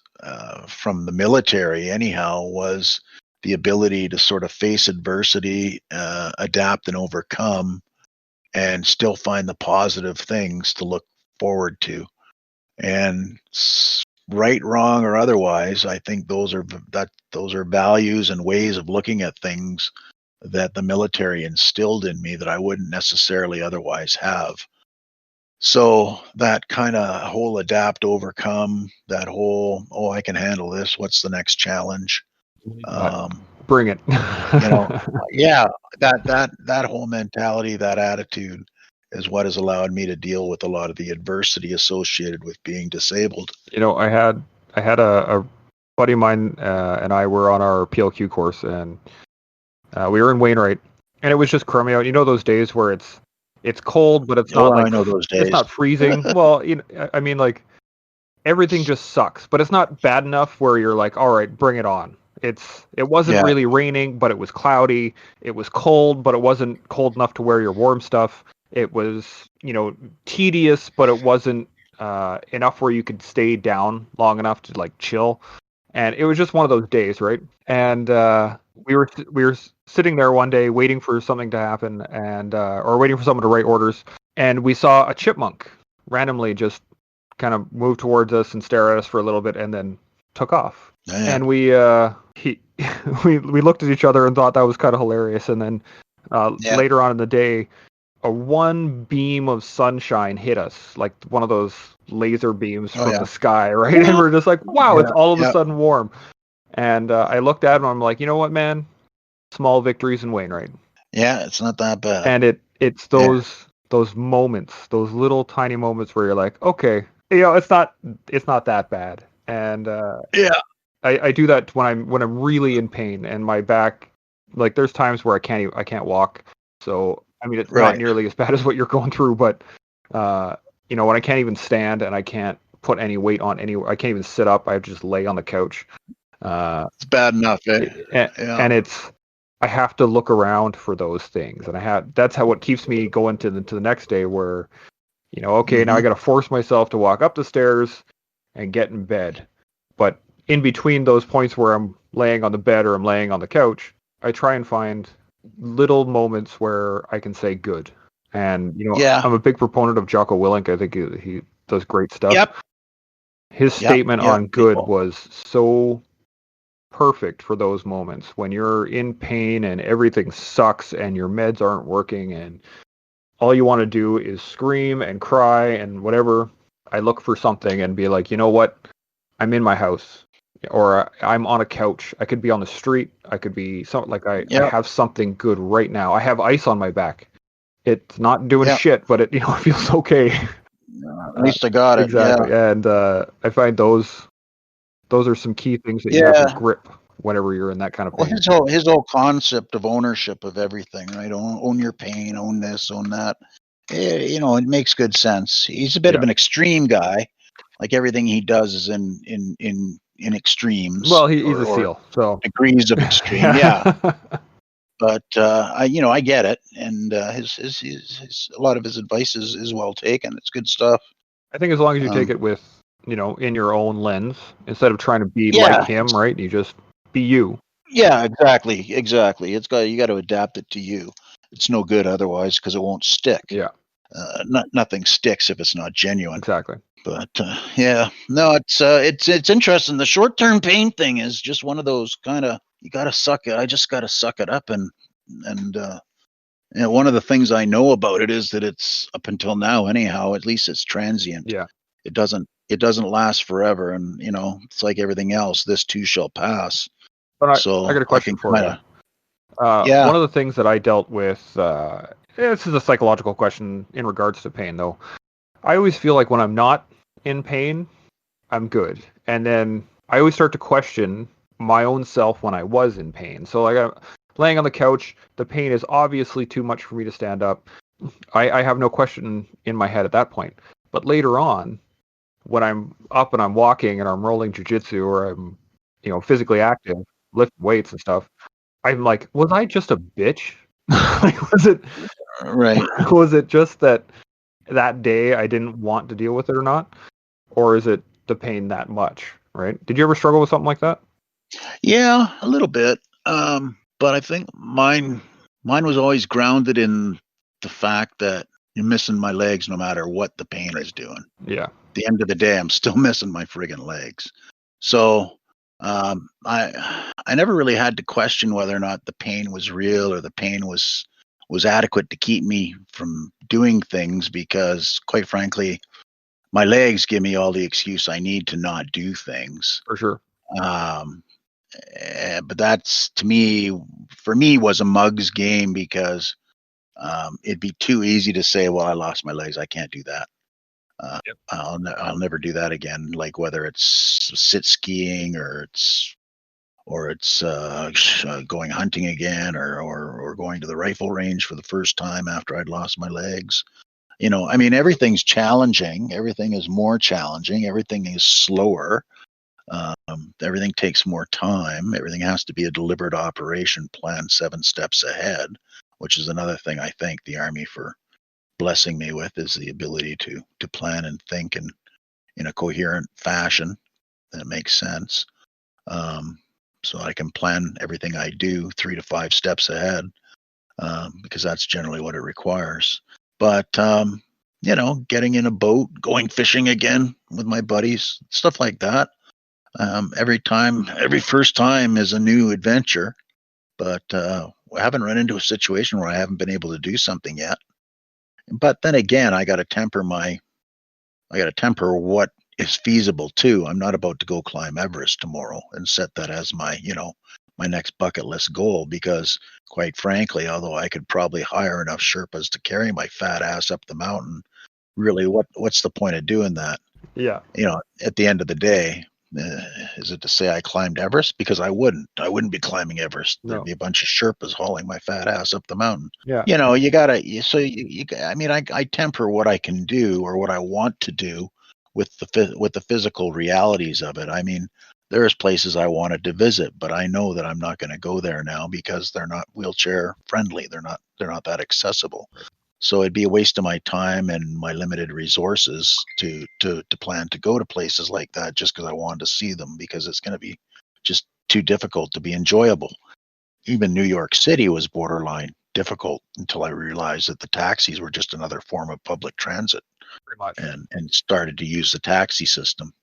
from the military, anyhow, was the ability to sort of face adversity, adapt and overcome, and still find the positive things to look forward to. And right, wrong, or otherwise, I think those are values and ways of looking at things that the military instilled in me that I wouldn't necessarily otherwise have. So that kind of whole adapt, overcome, that whole, oh, I can handle this. What's the next challenge? Bring it. Yeah, that whole mentality, that attitude is what has allowed me to deal with a lot of the adversity associated with being disabled. I had a buddy of mine and I were on our PLQ course, and we were in Wainwright, and it was just crummy out. Those days where it's cold, but it's not I know those days. It's not freezing. Well, I mean, like, everything just sucks, but it's not bad enough where you're like, all right, bring it on. It wasn't really raining, but it was cloudy. It was cold, but it wasn't cold enough to wear your warm stuff. It was, tedious, but it wasn't enough where you could stay down long enough to like chill. And it was just one of those days, right? And we were sitting there one day waiting for something to happen, and or waiting for someone to write orders, and we saw a chipmunk randomly just kind of move towards us and stare at us for a little bit, and then took off. And we we looked at each other and thought that was kind of hilarious. And then later on in the day, a one beam of sunshine hit us, like one of those laser beams from the sky, right? And we're just like, wow, it's all of a sudden warm. And I looked at him, and I'm like, you know what, man? Small victories in Wainwright. Yeah, it's not that bad. And it's those moments, those little tiny moments where you're like, okay, it's not that bad. And I do that when I'm really in pain and my back, like, there's times where I can't walk. So I mean, it's not nearly as bad as what you're going through, but when I can't even stand and I can't put any weight on I can't even sit up. I just lay on the couch. It's bad enough, and I have to look around for those things, and that's how what keeps me going to the next day, where okay, now I got to force myself to walk up the stairs and get in bed. But in between those points where I'm laying on the bed or I'm laying on the couch, I try and find little moments where I can say good. And I'm a big proponent of Jocko Willink. I think he does great stuff. Yep. His statement on good was so perfect for those moments when you're in pain and everything sucks and your meds aren't working and all you want to do is scream and cry and whatever. I look for something and be like, you know what? I'm in my house, or I'm on a couch. I could be on the street. I could be something like I have something good right now. I have ice on my back. It's not doing shit, but it feels okay. At least I got it. Exactly. Yeah. And I find those are some key things that you have to grip whenever you're in that kind of pain. Well, his whole concept of ownership of everything, right? Own your pain, own this, own that. It makes good sense. He's a bit of an extreme guy. Like, everything he does is in extremes. Well, he's a SEAL, so degrees of extreme. But I get it, and his a lot of his advice is well taken. It's good stuff. I think as long as you take it with in your own lens, instead of trying to be like him, right? You just be you. Yeah, exactly. You got to adapt it to you. It's no good otherwise, because it won't stick. Yeah. Nothing sticks if it's not genuine. Exactly. But no, it's interesting. The short-term pain thing is just one of those kind of, you got to suck it. I just got to suck it up, and one of the things I know about it is that it's, up until now anyhow, at least it's transient. Yeah. It doesn't last forever, and it's like everything else. This too shall pass. But I got a question for you. One of the things that I dealt with, this is a psychological question in regards to pain, though. I always feel like when I'm not in pain, I'm good. And then I always start to question my own self when I was in pain. So, like, I'm laying on the couch, the pain is obviously too much for me to stand up. I have no question in my head at that point. But later on, when I'm up and I'm walking and I'm rolling jiu-jitsu, or I'm physically active, lifting weights and stuff, I'm like, was I just a bitch? Like, Right. was it just that day I didn't want to deal with it or not? Or is it the pain that much, right? Did you ever struggle with something like that? Yeah, a little bit. But I think mine was always grounded in the fact that you're missing my legs no matter what the pain is doing. Yeah, At the end of the day, I'm still missing my friggin' legs. So I never really had to question whether or not the pain was real or the pain was adequate to keep me from doing things because quite frankly, my legs give me all the excuse I need to not do things. for sure. Um, but that's to me, for me, was a mug's game because it'd be too easy to say, "Well, I lost my legs. I can't do that. Yep. I'll never do that again." Like whether it's sit skiing or it's going hunting again or going to the rifle range for the first time after I'd lost my legs. I mean, everything's challenging. Everything is more challenging. Everything is slower. Everything takes more time. Everything has to be a deliberate operation planned 7 steps ahead, which is another thing I thank the Army for blessing me with is the ability to plan and think in a coherent fashion that makes sense. Um, so I can plan everything I do 3 to 5 steps ahead because that's generally what it requires. But getting in a boat, going fishing again with my buddies, stuff like that. Every first time is a new adventure, but I haven't run into a situation where I haven't been able to do something yet. But then again, I got to temper what is feasible too. I'm not about to go climb Everest tomorrow and set that as my next bucket list goal because quite frankly, although I could probably hire enough Sherpas to carry my fat ass up the mountain, really what's the point of doing that? Yeah. At the end of the day, uh, is it to say I climbed Everest? Because I wouldn't be climbing Everest. There'd No. be a bunch of Sherpas hauling my fat ass up the mountain. Yeah. You gotta, so I mean, I temper what I can do or what I want to do with the physical realities of it. I mean, there's places I wanted to visit, but I know that I'm not going to go there now because they're not wheelchair friendly. They're not that accessible. So it'd be a waste of my time and my limited resources to plan to go to places like that just because I wanted to see them because it's going to be just too difficult to be enjoyable. Even New York City was borderline difficult until I realized that the taxis were just another form of public transit Pretty much. and started to use the taxi system.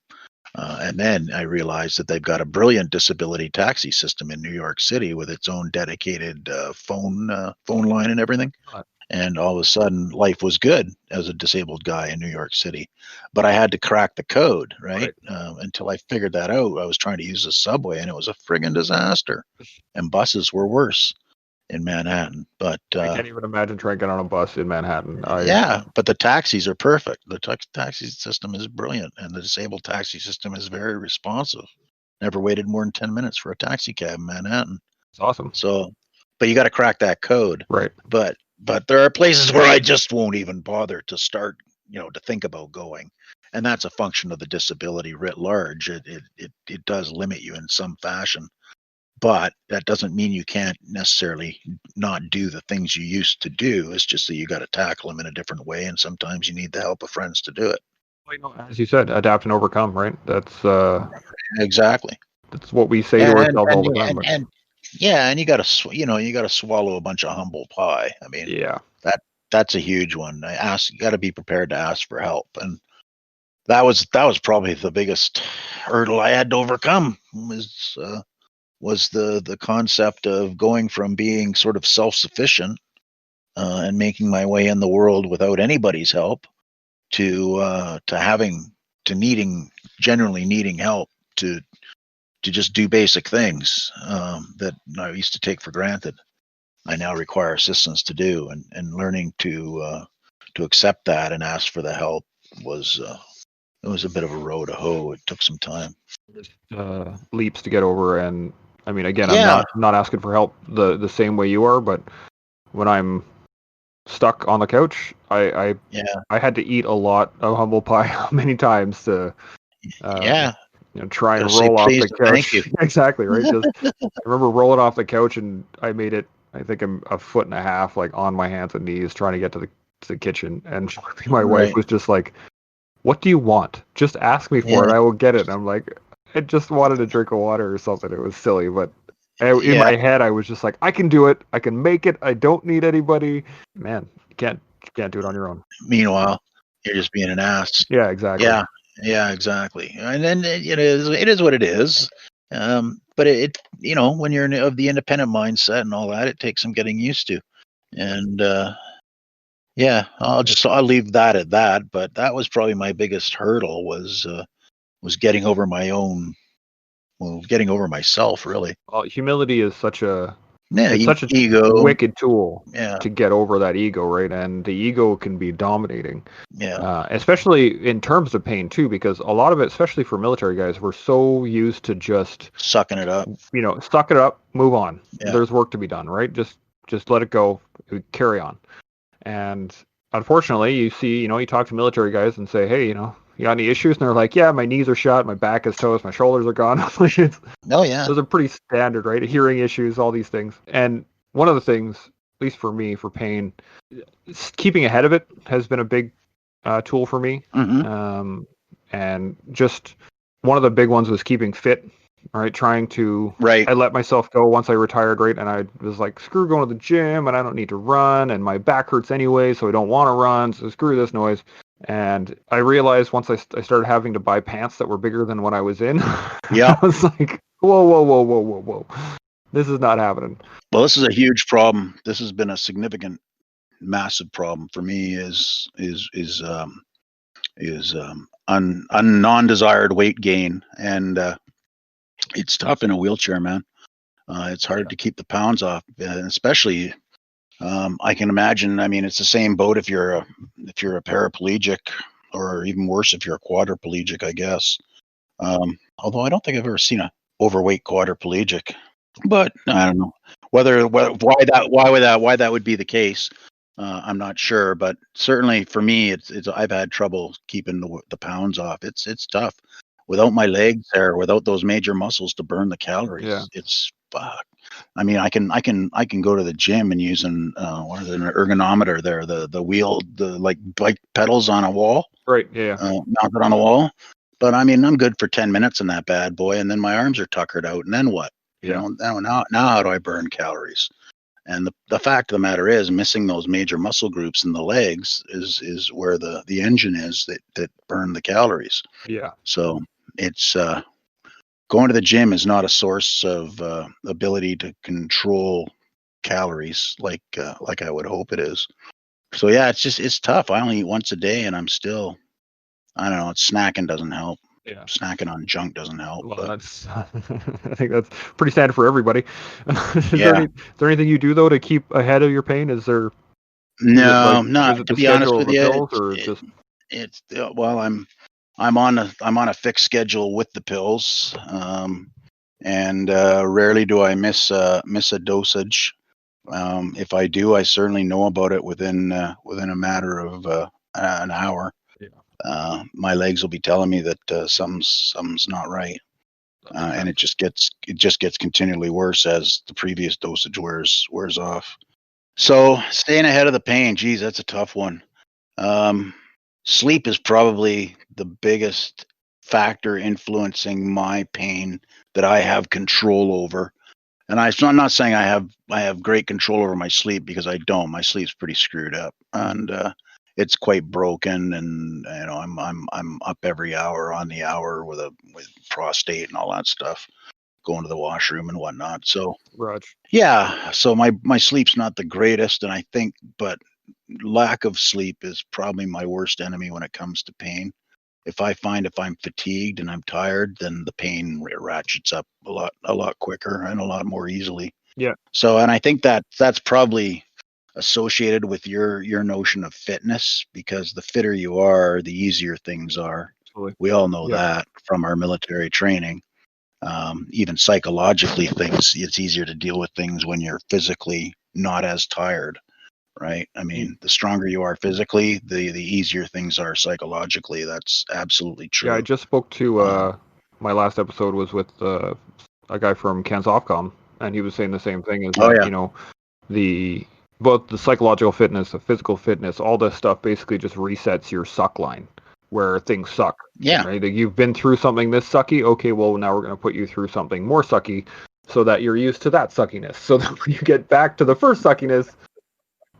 And then I realized that they've got a brilliant disability taxi system in New York City with its own dedicated phone line and everything. Uh, And all of a sudden, life was good as a disabled guy in New York City. But I had to crack the code, right? Right. Until I figured that out, I was trying to use the subway, and it was a friggin' disaster. And buses were worse in Manhattan. But I can't even imagine trying to get on a bus in Manhattan. yeah, but the taxis are perfect. The taxi system is brilliant, and the disabled taxi system is very responsive. Never waited more than 10 minutes for a taxi cab in Manhattan. It's awesome. So, but you got to crack that code. Right. But there are places where I just won't even bother to start, to think about going. And that's a function of the disability writ large. It does limit you in some fashion, but that doesn't mean you can't necessarily not do the things you used to do. It's just that you got to tackle them in a different way, and sometimes you need the help of friends to do it. Well, as you said, adapt and overcome. Right. Exactly. That's what we say to And ourselves all and the time. and, But and yeah, and you got to swallow a bunch of humble pie. I mean, yeah. that that's a huge one. You got to be prepared to ask for help, and that was probably the biggest hurdle I had to overcome was the concept of going from being sort of self-sufficient and making my way in the world without anybody's help to having to needing genuinely needing help to just do basic things that I used to take for granted. I now require assistance to do, and learning to accept that and ask for the help was it was a bit of a row to hoe. It took some time. Just leaps to get over. And I mean, again, I'm Yeah, not asking for help the same way you are, but when I'm stuck on the couch, yeah, I had to eat a lot of humble pie many times to uh, yeah. try and Gotta say roll off please the and thank you. couch. Exactly, right? Just I remember rolling off the couch and I made it. I think I'm a foot and a half, like on my hands and knees, trying to get to the kitchen. And my wife Right. was just like, "What do you want? Just ask me for Yeah. it. I will get it." And I'm like, I just wanted a drink of water or something. It was silly, but in Yeah. my head, I was just like, I can do it. I can make it. I don't need anybody. Man, you can't do it on your own. Meanwhile, you're just being an ass. Yeah, exactly. Yeah. Yeah, exactly. And then it is what it is. But when you're of the independent mindset and all that, it takes some getting used to. And yeah, I'll leave that at that. But that was probably my biggest hurdle was getting over getting over myself, really. Humility is such a Yeah, it's such a ego. wicked tool Yeah, to get over that ego, right? And the ego can be dominating, yeah, especially in terms of pain too, because a lot of it, especially for military guys, we're so used to just sucking it up. suck it up, move on. Yeah, There's work to be done, right? Just let it go, carry on. And unfortunately, you see, you talk to military guys and say, hey, you got any issues? And they're like, yeah, my knees are shot, my back is toast, my shoulders are gone. oh yeah, Those are pretty standard, right? Hearing issues, all these things. And one of the things, at least for me, for pain, keeping ahead of it has been a big tool for me. hmm And just one of the big ones was keeping fit, right? right. I let myself go once I retired, right? And I was like, screw going to the gym and I don't need to run and my back hurts anyway, so I don't want to run, so screw this noise. And I realized once I started having to buy pants that were bigger than what I was in, Yeah. I was like, whoa, whoa, whoa, whoa, whoa, whoa. This is not happening. Well, this is a huge problem. This has been a significant, massive problem for me. Is non-desired weight gain, and it's tough in a wheelchair, man. It's hard Yeah. to keep the pounds off, especially. I can imagine. I mean, it's the same boat if you're a paraplegic, or even worse if you're a quadriplegic, I guess. Although I don't think I've ever seen a overweight quadriplegic, but I don't know why that would be the case. I'm not sure, but certainly for me, it's I've had trouble keeping the pounds off. It's tough without my legs there, without those major muscles to burn the Yeah. calories. It's fuck. I mean, I can go to the gym and use an ergonometer there, the wheel, the like bike pedals on a wall, Right. Yeah. mounted on a wall. But I mean, I'm good for 10 minutes in that bad boy, and then my arms are tuckered out, and then what? Yeah. Now how do I burn calories? And the fact of the matter is, missing those major muscle groups in the legs is where the engine is that burn the calories. Yeah. So it's going to the gym is not a source of ability to control calories like I would hope it is. So yeah, it's tough. I only eat once a day, and I'm still, I don't know. Snacking doesn't help. Yeah. Snacking on junk doesn't help. Well, But that's I think that's pretty standard for everybody. yeah, Is there anything you do though to keep ahead of your pain? Is it no, like not is it to the be honest schedule of with the you. pills or just Well, I'm on a fixed schedule with the pills, and rarely do I miss a dosage. If I do, I certainly know about it within a matter of an hour. yeah, My legs will be telling me that something's not right, that makes and sense. it just gets continually worse as the previous dosage wears off. So staying ahead of the pain, geez, that's a tough one. Um, Sleep is probably the biggest factor influencing my pain that I have control over. And I'm not saying I have great control over my sleep, because I don't. My sleep's pretty screwed up, Mhm. and it's quite broken. And I'm up every hour on the hour with prostate and all that stuff, going to the washroom and whatnot. So Raj. yeah, so my sleep's not the greatest, and I think, but lack of sleep is probably my worst enemy when it comes to pain. If I'm fatigued and I'm tired, then the pain ratchets up a lot quicker and a lot more easily. Yeah, So, and I think that that's probably associated with your notion of fitness, because the fitter you are, the easier things are. absolutely. We all know Yep. that from our military training. Even psychologically, it's easier to deal with things when you're physically not as tired, right? I Mm. mean, the stronger you are physically, the easier things are psychologically. That's absolutely Yeah, I true. just spoke to Uh, my last episode was with a guy from Kansofcom, and he was saying the same thing. Is Oh, that yeah. both the psychological fitness, the physical fitness, all this stuff basically just resets your suck line where things suck. Yeah. Right? Like you've been through something this sucky. Okay, well now we're going to put you through something more sucky, so that you're used to that suckiness. So that when you get back to the first suckiness,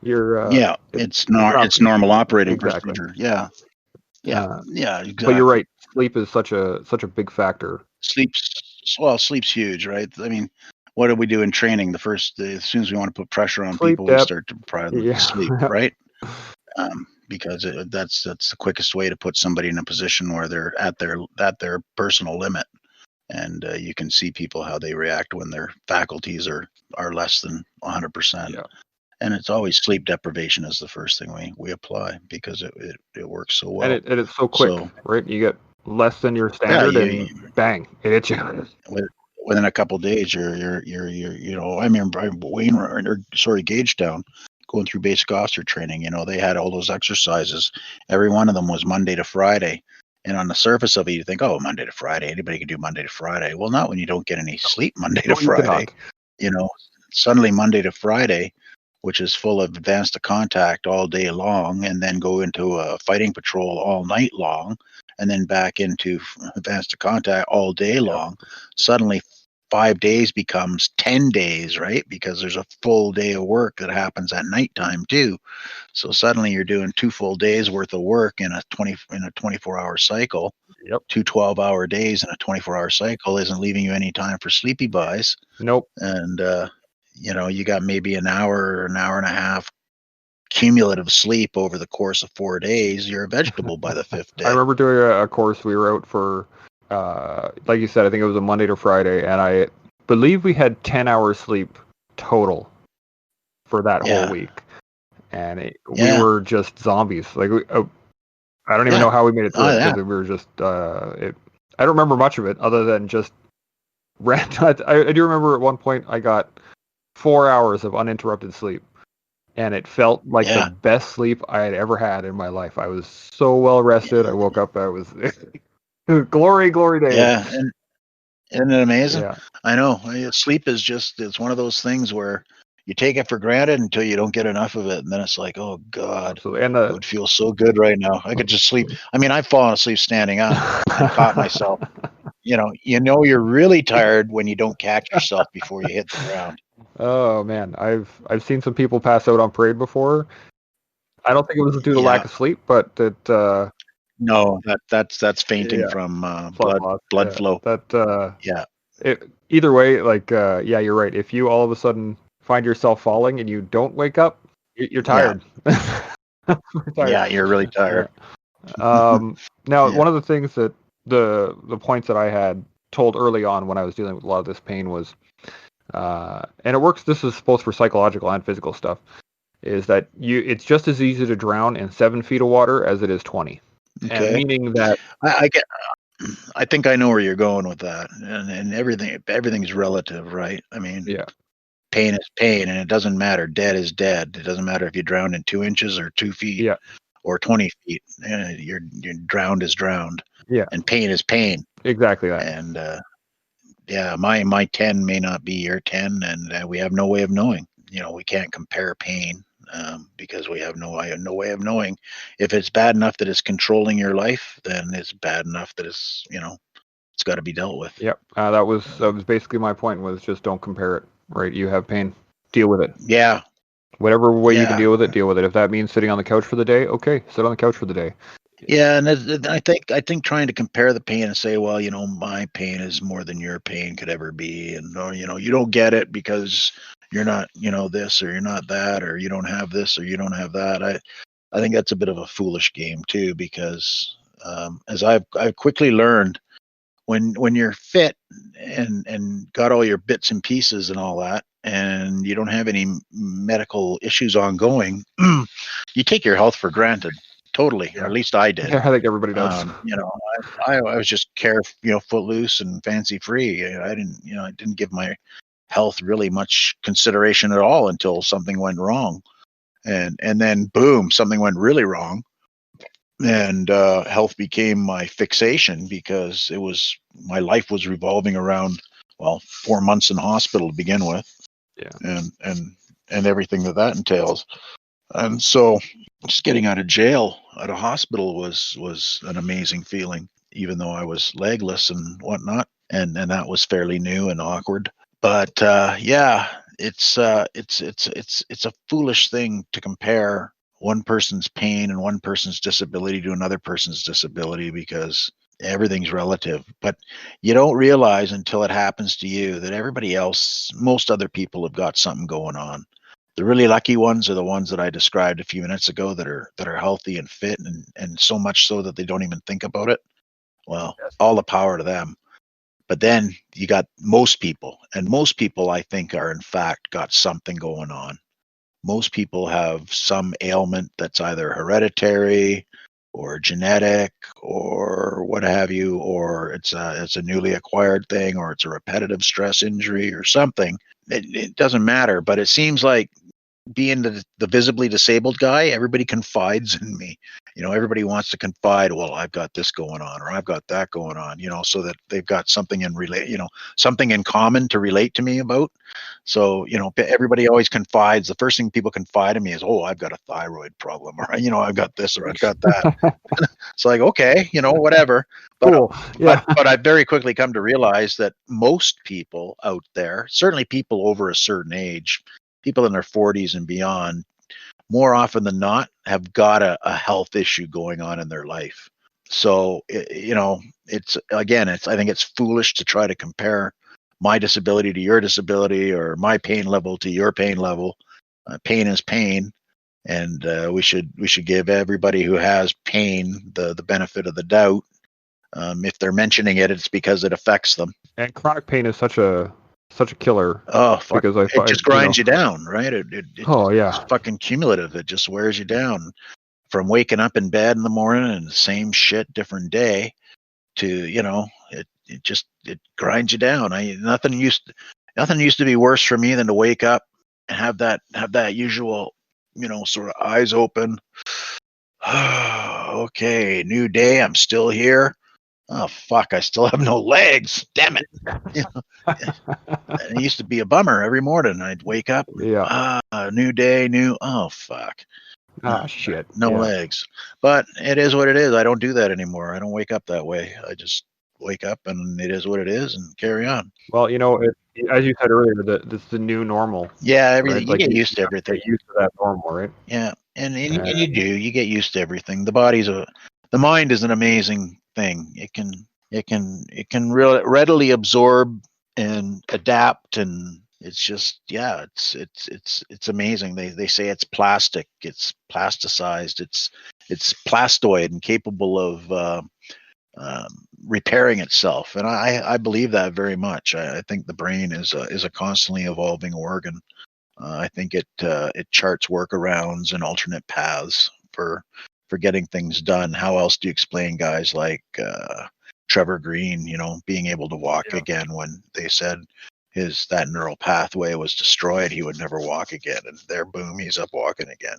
you're Yeah. It's normal operating exactly. procedure. Yeah. Yeah. Yeah. But you're Exactly. right. Sleep is such a big factor. Sleep's huge, right? I mean, what do we do in training? As soon as we want to put pressure on Sleep people, we depth. start to deprive them of sleep, Yeah. right? Because that's the quickest way to put somebody in a position where they're at their personal limit, and you can see people how they react when their faculties are less than 100%. Yeah. And it's always sleep deprivation is the first thing we apply because it works so And well. it's so quick, So right? You get less than your yeah, standard, and bang, it hits you. within a couple of days, I remember Wayne or sorry Gagetown going through basic officer training. They had all those exercises. Every one of them was Monday to Friday. And on the surface of it, you think, oh, Monday to Friday, anybody can do Monday to Friday. Well, not when you don't get any sleep Monday to No, you Friday. cannot. Suddenly Monday to Friday, which is full of advance to contact all day long, and then go into a fighting patrol all night long, and then back into advance to contact all day Yep. long. Suddenly 5 days becomes 10 days, right? Because there's a full day of work that happens at nighttime too. So suddenly you're doing 2 full days worth of work in a 24-hour cycle. Yep. 2 12-hour days in a 24-hour cycle isn't leaving you any time for sleepy buys. Nope. And you got maybe an hour or an hour and a half cumulative sleep over the course of 4 days. You're a vegetable by the fifth I day. remember doing a course. We were out for, like you said, I think it was a Monday to Friday, and I believe we had 10 hours sleep total for that whole Yeah. week, and we Yeah. were just zombies. Like I don't even Yeah. know how we made it through Oh, it yeah. because we were just. I don't remember much of it other than just I do remember at one point I got 4 hours of uninterrupted sleep, and it felt like the Yeah. best sleep I had ever had in my life. I was so well rested. I woke up. I was glory days. Yeah. And isn't it amazing? Yeah, I know. Sleep is it's one of those things where you take it for granted until you don't get enough of it. And then it's like, oh God, absolutely. And it would feel so good right now. I could just sleep. I mean, I've fallen asleep standing up and caught myself. You're really tired when you don't catch yourself before you hit the ground. Oh man, I've seen some people pass out on parade before. I don't think it was due to lack Yeah. of sleep, but No, that's fainting yeah, from blood loss. blood Yeah, flow. that Yeah. either way, like yeah, you're right. If you all of a sudden find yourself falling and you don't wake up, you're Yeah. tired. You're tired. Yeah, you're really Yeah. tired. Now, Yeah. one of the things that the points that I had told early on when I was dealing with a lot of this pain was, and it works. This is both for psychological and physical stuff. Is that it's just as easy to drown in 7 feet of water as it is 20, and Okay. meaning that I get I think I know where you're going with that. And everything's relative, right? I mean, yeah, pain is pain and it doesn't matter. Dead is dead. It doesn't matter if you drown in 2 inches or 2 feet yeah, or 20 feet. You're drowned is drowned. yeah, And pain is pain. exactly that. And yeah, my 10 may not be your 10, and we have no way of knowing. We can't compare pain because we have no way of knowing if it's bad enough that it's controlling your life. Then it's bad enough that it's got to be dealt with. Yep, that was basically my point. Was just don't compare it. Right, you have pain, deal with it. Yeah, Whatever way you can yeah, deal with it, deal with it. If that means sitting on the couch for the day, okay, sit on the couch for the day. yeah. And I think trying to compare the pain and say, well, my pain is more than your pain could ever be, and or, you don't get it because you're not, this or you're not that, or you don't have this or you don't have that. I think that's a bit of a foolish game too, because as I've quickly learned, when you're fit and got all your bits and pieces and all that, and you don't have any medical issues ongoing, you take your health for granted totally, or Yeah, at least I did. yeah, I think everybody does. I was just footloose and fancy free. I didn't give my health really much consideration at all until something went wrong, and then boom, something went really wrong, And health became my fixation because my life was revolving around, well, 4 months in hospital to begin with, Yeah. and everything that entails. And so, just getting out of jail, out of hospital, was an amazing feeling, even though I was legless and whatnot, and that was fairly new and awkward. But yeah, it's a foolish thing to compare one person's pain and one person's disability to another person's disability, because everything's relative. But you don't realize until it happens to you that everybody else, most other people, have got something going on. The really lucky ones are the ones that I described a few minutes ago, that are healthy and fit, and so much so that they don't even think about it. Well, Yes. all the power to them. But then you got most people, and most people, I think, are in fact got something going on. Most people have some ailment that's either hereditary or genetic or what have you, or it's a newly acquired thing, or it's a repetitive stress injury or something. It doesn't matter, but it seems like, being the visibly disabled guy, everybody confides in me. Everybody wants to confide. Well, I've got this going on, or I've got that going on. So that they've got something something in common to relate to me about. So everybody always confides. The first thing people confide in me is, "Oh, I've got a thyroid problem," or I've got this, or I've got that. It's like, okay, whatever. But Cool. Yeah. but I very quickly come to realize that most people out there, certainly people over a certain age, people in their 40s and beyond, more often than not, have got a health issue going on in their life. So I think it's foolish to try to compare my disability to your disability, or my pain level to your pain level. Pain is pain, and we should give everybody who has pain the benefit of the doubt. If they're mentioning it, it's because it affects them. And chronic pain is such a killer, Oh, fuck. because I It just find, grinds you down, right? oh It's yeah, fucking cumulative. It just wears you down, from waking up in bed in the morning and the same shit, different day, to, it grinds you down. Nothing used to be worse for me than to wake up and have that usual, sort of eyes open. Okay, new day. I'm still here. Oh fuck, I still have no legs. Damn it. You know, and it used to be a bummer every morning. I'd wake up, yeah. new day, oh fuck. No, Ah, shit. no Yeah. legs. But it is what it is. I don't do that anymore. I don't wake up that way. I just wake up, and it is what it is, and carry on. Well, as you said earlier, this is the new normal, Yeah, right? everything. You Like get you used to have to everything. get used to that normal, right? Yeah, and And you do. You get used to everything. The mind is an amazing thing. It can really readily absorb and adapt, and it's just, yeah, it's amazing. They say it's plastic. It's plasticized. It's plastoid and capable of repairing itself, and I believe that very much. I think the brain is a constantly evolving organ. I think it charts workarounds and alternate paths for getting things done. How else do you explain guys like Trevor Green, being able to walk yeah. again, when they said that neural pathway was destroyed, he would never walk again, and there, boom, he's up walking again.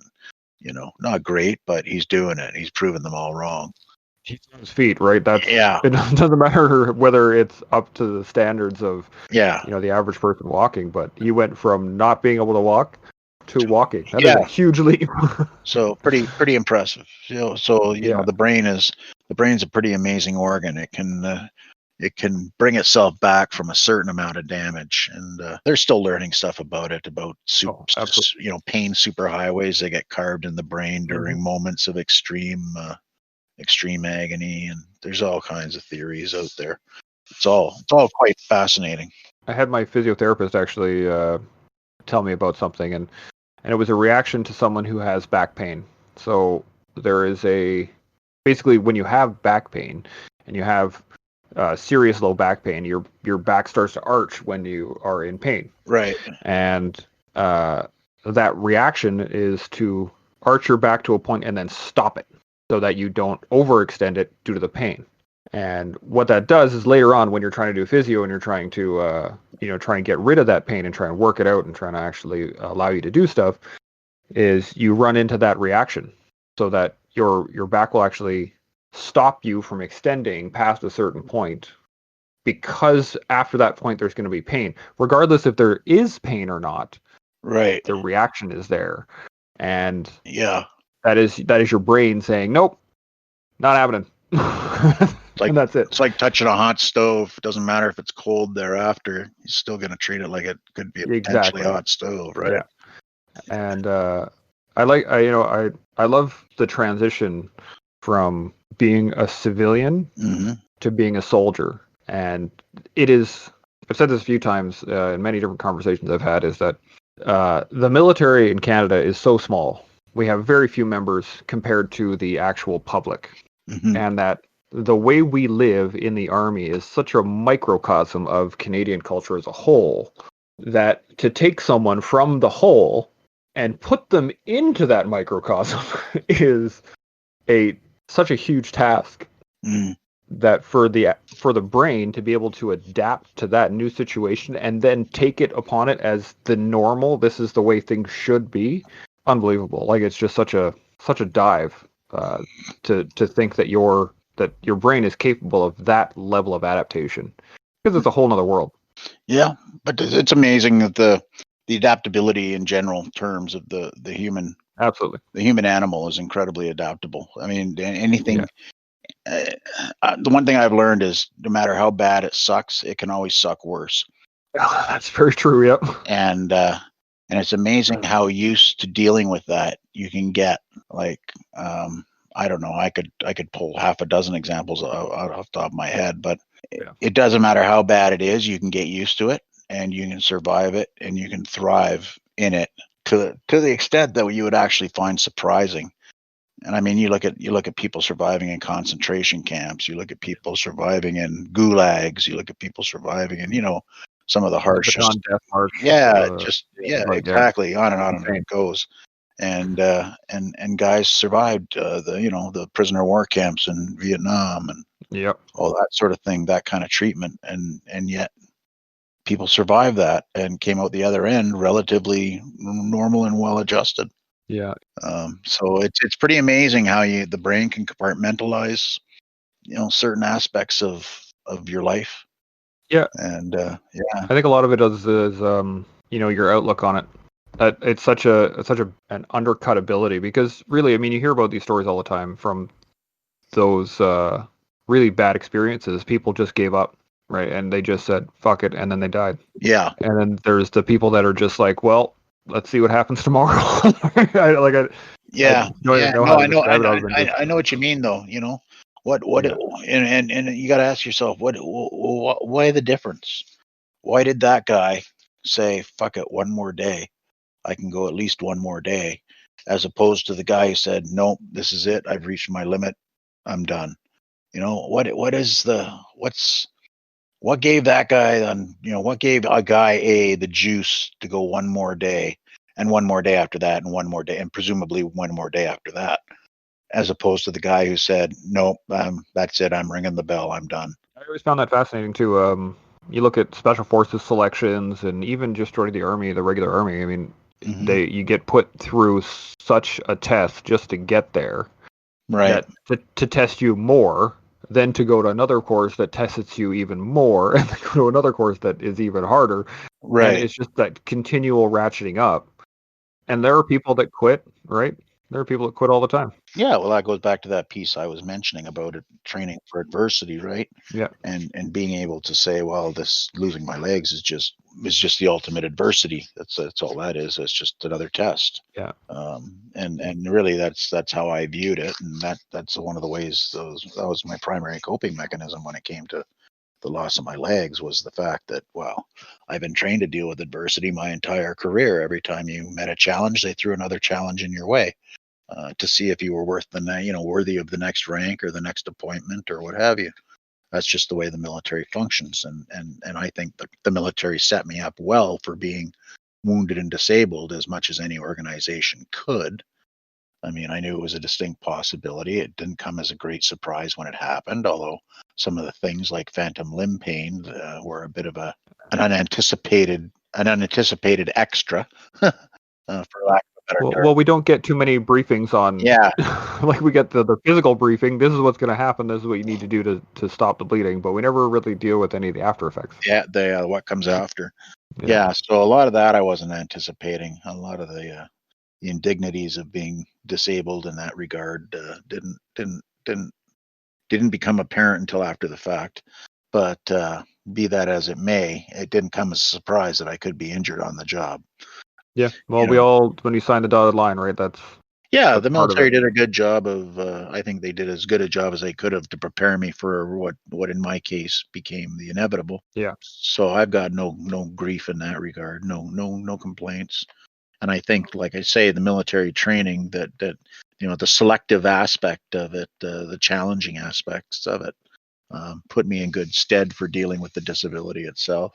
Not great, but he's doing it. He's proven them all wrong. He's on his feet, right? Yeah, It doesn't matter whether it's up to the standards of, yeah, the average person walking, but he went from not being able to walk to walking. That is yeah. a huge leap. So pretty impressive. So Yeah. the brain's a pretty amazing organ. It can bring itself back from a certain amount of damage, and they're still learning stuff about it, about Oh, absolutely. pain superhighways that get carved in the brain Mhm. during moments of extreme agony, and there's all kinds of theories out there. It's all quite fascinating. I had my physiotherapist actually tell me about something, and it was a reaction to someone who has back pain. So there is basically, when you have back pain and you have serious low back pain, your back starts to arch when you are in pain, Right. and that reaction is to arch your back to a point and then stop it so that you don't overextend it due to the pain. And what that does is, later on, when you're trying to do physio and you're trying to try and get rid of that pain and try and work it out and trying to actually allow you to do stuff, is you run into that reaction, so that your back will actually stop you from extending past a certain point, because after that point there's going to be pain, regardless if there is pain or not. Right. The reaction is there, and Yeah. that is your brain saying, nope, not happening. And that's it. It's like touching a hot stove. It doesn't matter if it's cold thereafter. You're still going to treat it like it could be a potentially hot stove, right? Yeah. And I love the transition from being a civilian to being a soldier. And it is, I've said this a few times in many different conversations I've had, is that the military in Canada is so small. We have very few members compared to the actual public. And that the way we live in the army is such a microcosm of Canadian culture as a whole, that to take someone from the whole and put them into that microcosm is such a huge task. That for the brain to be able to adapt to that new situation and then take it upon it as the normal, this is the way things should be, unbelievable. Like, it's just such a dive to think that your brain is capable of that level of adaptation, because it's a whole nother world. Yeah, but it's amazing that the adaptability in general terms of the human, absolutely, the human animal is incredibly adaptable. I mean, anything. The one thing I've learned is no matter how bad it sucks, it can always suck worse. That's very true. Yep. And it's amazing how used to dealing with that you can get. Like, I don't know, I could pull half a dozen examples out off the top of my head, but it doesn't matter how bad it is, you can get used to it and you can survive it and you can thrive in it to the extent that you would actually find surprising. And I mean, you look at people surviving in concentration camps, you look at people surviving in gulags, you look at people surving in, some of the harshest. The Baton Death March. Exactly. On and it goes. And guys survived the prisoner of war camps in Vietnam and all that sort of thing, that kind of treatment, and yet people survived that and came out the other end relatively normal and well adjusted. Yeah. So it's pretty amazing how the brain can compartmentalize, certain aspects of your life. Yeah. And I think a lot of it is your outlook on it. It's such an undercut ability, because really, I mean, you hear about these stories all the time from those really bad experiences. People just gave up, right? And they just said, fuck it, and then they died. Yeah. And then there's the people that are just like, well, let's see what happens tomorrow. I know what you mean, though. And you got to ask yourself, why the difference? Why did that guy say, fuck it, one more day? I can go at least one more day, as opposed to the guy who said, nope, this is it. I've reached my limit. I'm done. What gave that guy what gave a guy A the juice to go one more day and one more day after that and one more day and presumably one more day after that, as opposed to the guy who said, nope, that's it. I'm ringing the bell. I'm done. I always found that fascinating too. You look at special forces selections and even just joining the army, the regular army. I mean, you get put through such a test just to get there, right? That to test you more, then to go to another course that tests you even more, and then go to another course that is even harder. Right. And it's just that continual ratcheting up. And there are people that quit, right? There are people that quit all the time. Yeah, well, that goes back to that piece I was mentioning about it, training for adversity, right? Yeah. And being able to say, well, this losing my legs is just the ultimate adversity. That's all that is. It's just another test. Yeah. And really, that's how I viewed it, and that's one of the ways that was my primary coping mechanism when it came to the loss of my legs, was the fact that, well, I've been trained to deal with adversity my entire career. Every time you met a challenge, they threw another challenge in your way. To see if you were worthy of the next rank or the next appointment or what have you. That's just the way the military functions, and I think the military set me up well for being wounded and disabled as much as any organization could. I mean, I knew it was a distinct possibility. It didn't come as a great surprise when it happened, although some of the things like phantom limb pain were a bit of an unanticipated extra, for lack of a better Well, we don't get too many briefings on, Yeah, like we get the physical briefing. This is what's going to happen. This is what you need to do to stop the bleeding. But we never really deal with any of the after effects. yeah, what comes after. Yeah. Yeah, so a lot of that I wasn't anticipating. A lot of the indignities of being disabled in that regard didn't become apparent until after the fact. But be that as it may, it didn't come as a surprise that I could be injured on the job. Yeah. Well, You we know, all, when you sign the dotted line, right? That's yeah, the part of military it. did a good job of. I think they did as good a job as they could have to prepare me for what in my case became the inevitable. Yeah. So I've got no grief in that regard. No complaints. And I think, like I say, the military training that the selective aspect of it, the challenging aspects of it, put me in good stead for dealing with the disability itself.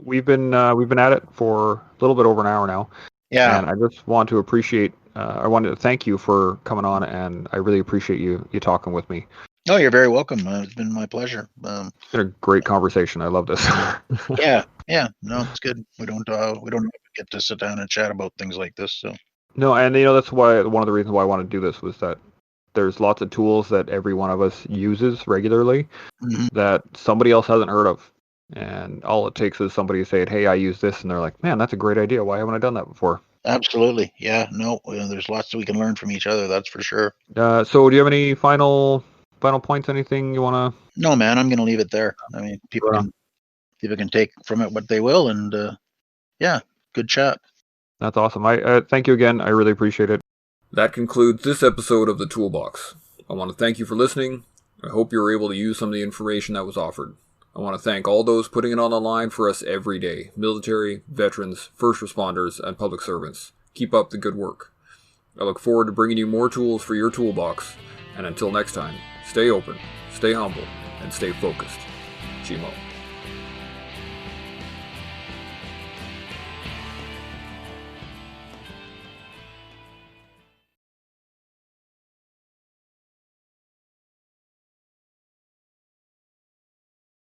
We've been at it for a little bit over an hour now, Yeah. and I just want to appreciate. I wanted to thank you for coming on, and I really appreciate you talking with me. No, you're very welcome. It's been my pleasure. It's been a great conversation. I love this. Yeah. No, it's good. We don't get to sit down and chat about things like this. So No, and that's why one of the reasons why I wanted to do this was that there's lots of tools that every one of us uses regularly mhm. that somebody else hasn't heard of. And all it takes is somebody saying, "Hey, I use this," and they're like, "Man, that's a great idea. Why haven't I done that before?" Absolutely. Yeah. No, there's lots that we can learn from each other. That's for sure. So do you have any final points? Anything you want No, man, I'm going to leave it there. I mean, to? people can take from it what they will, and yeah, good chat. That's awesome. I thank you again. I really appreciate it. That concludes this episode of The Toolbox. I want to thank you for listening. I hope you were able to use some of the information that was offered. I want to thank all those putting it on the line for us every day: military, veterans, first responders, and public servants. Keep up the good work. I look forward to bringing you more tools for your toolbox. And until next time, stay open, stay humble, and stay focused. Chimo.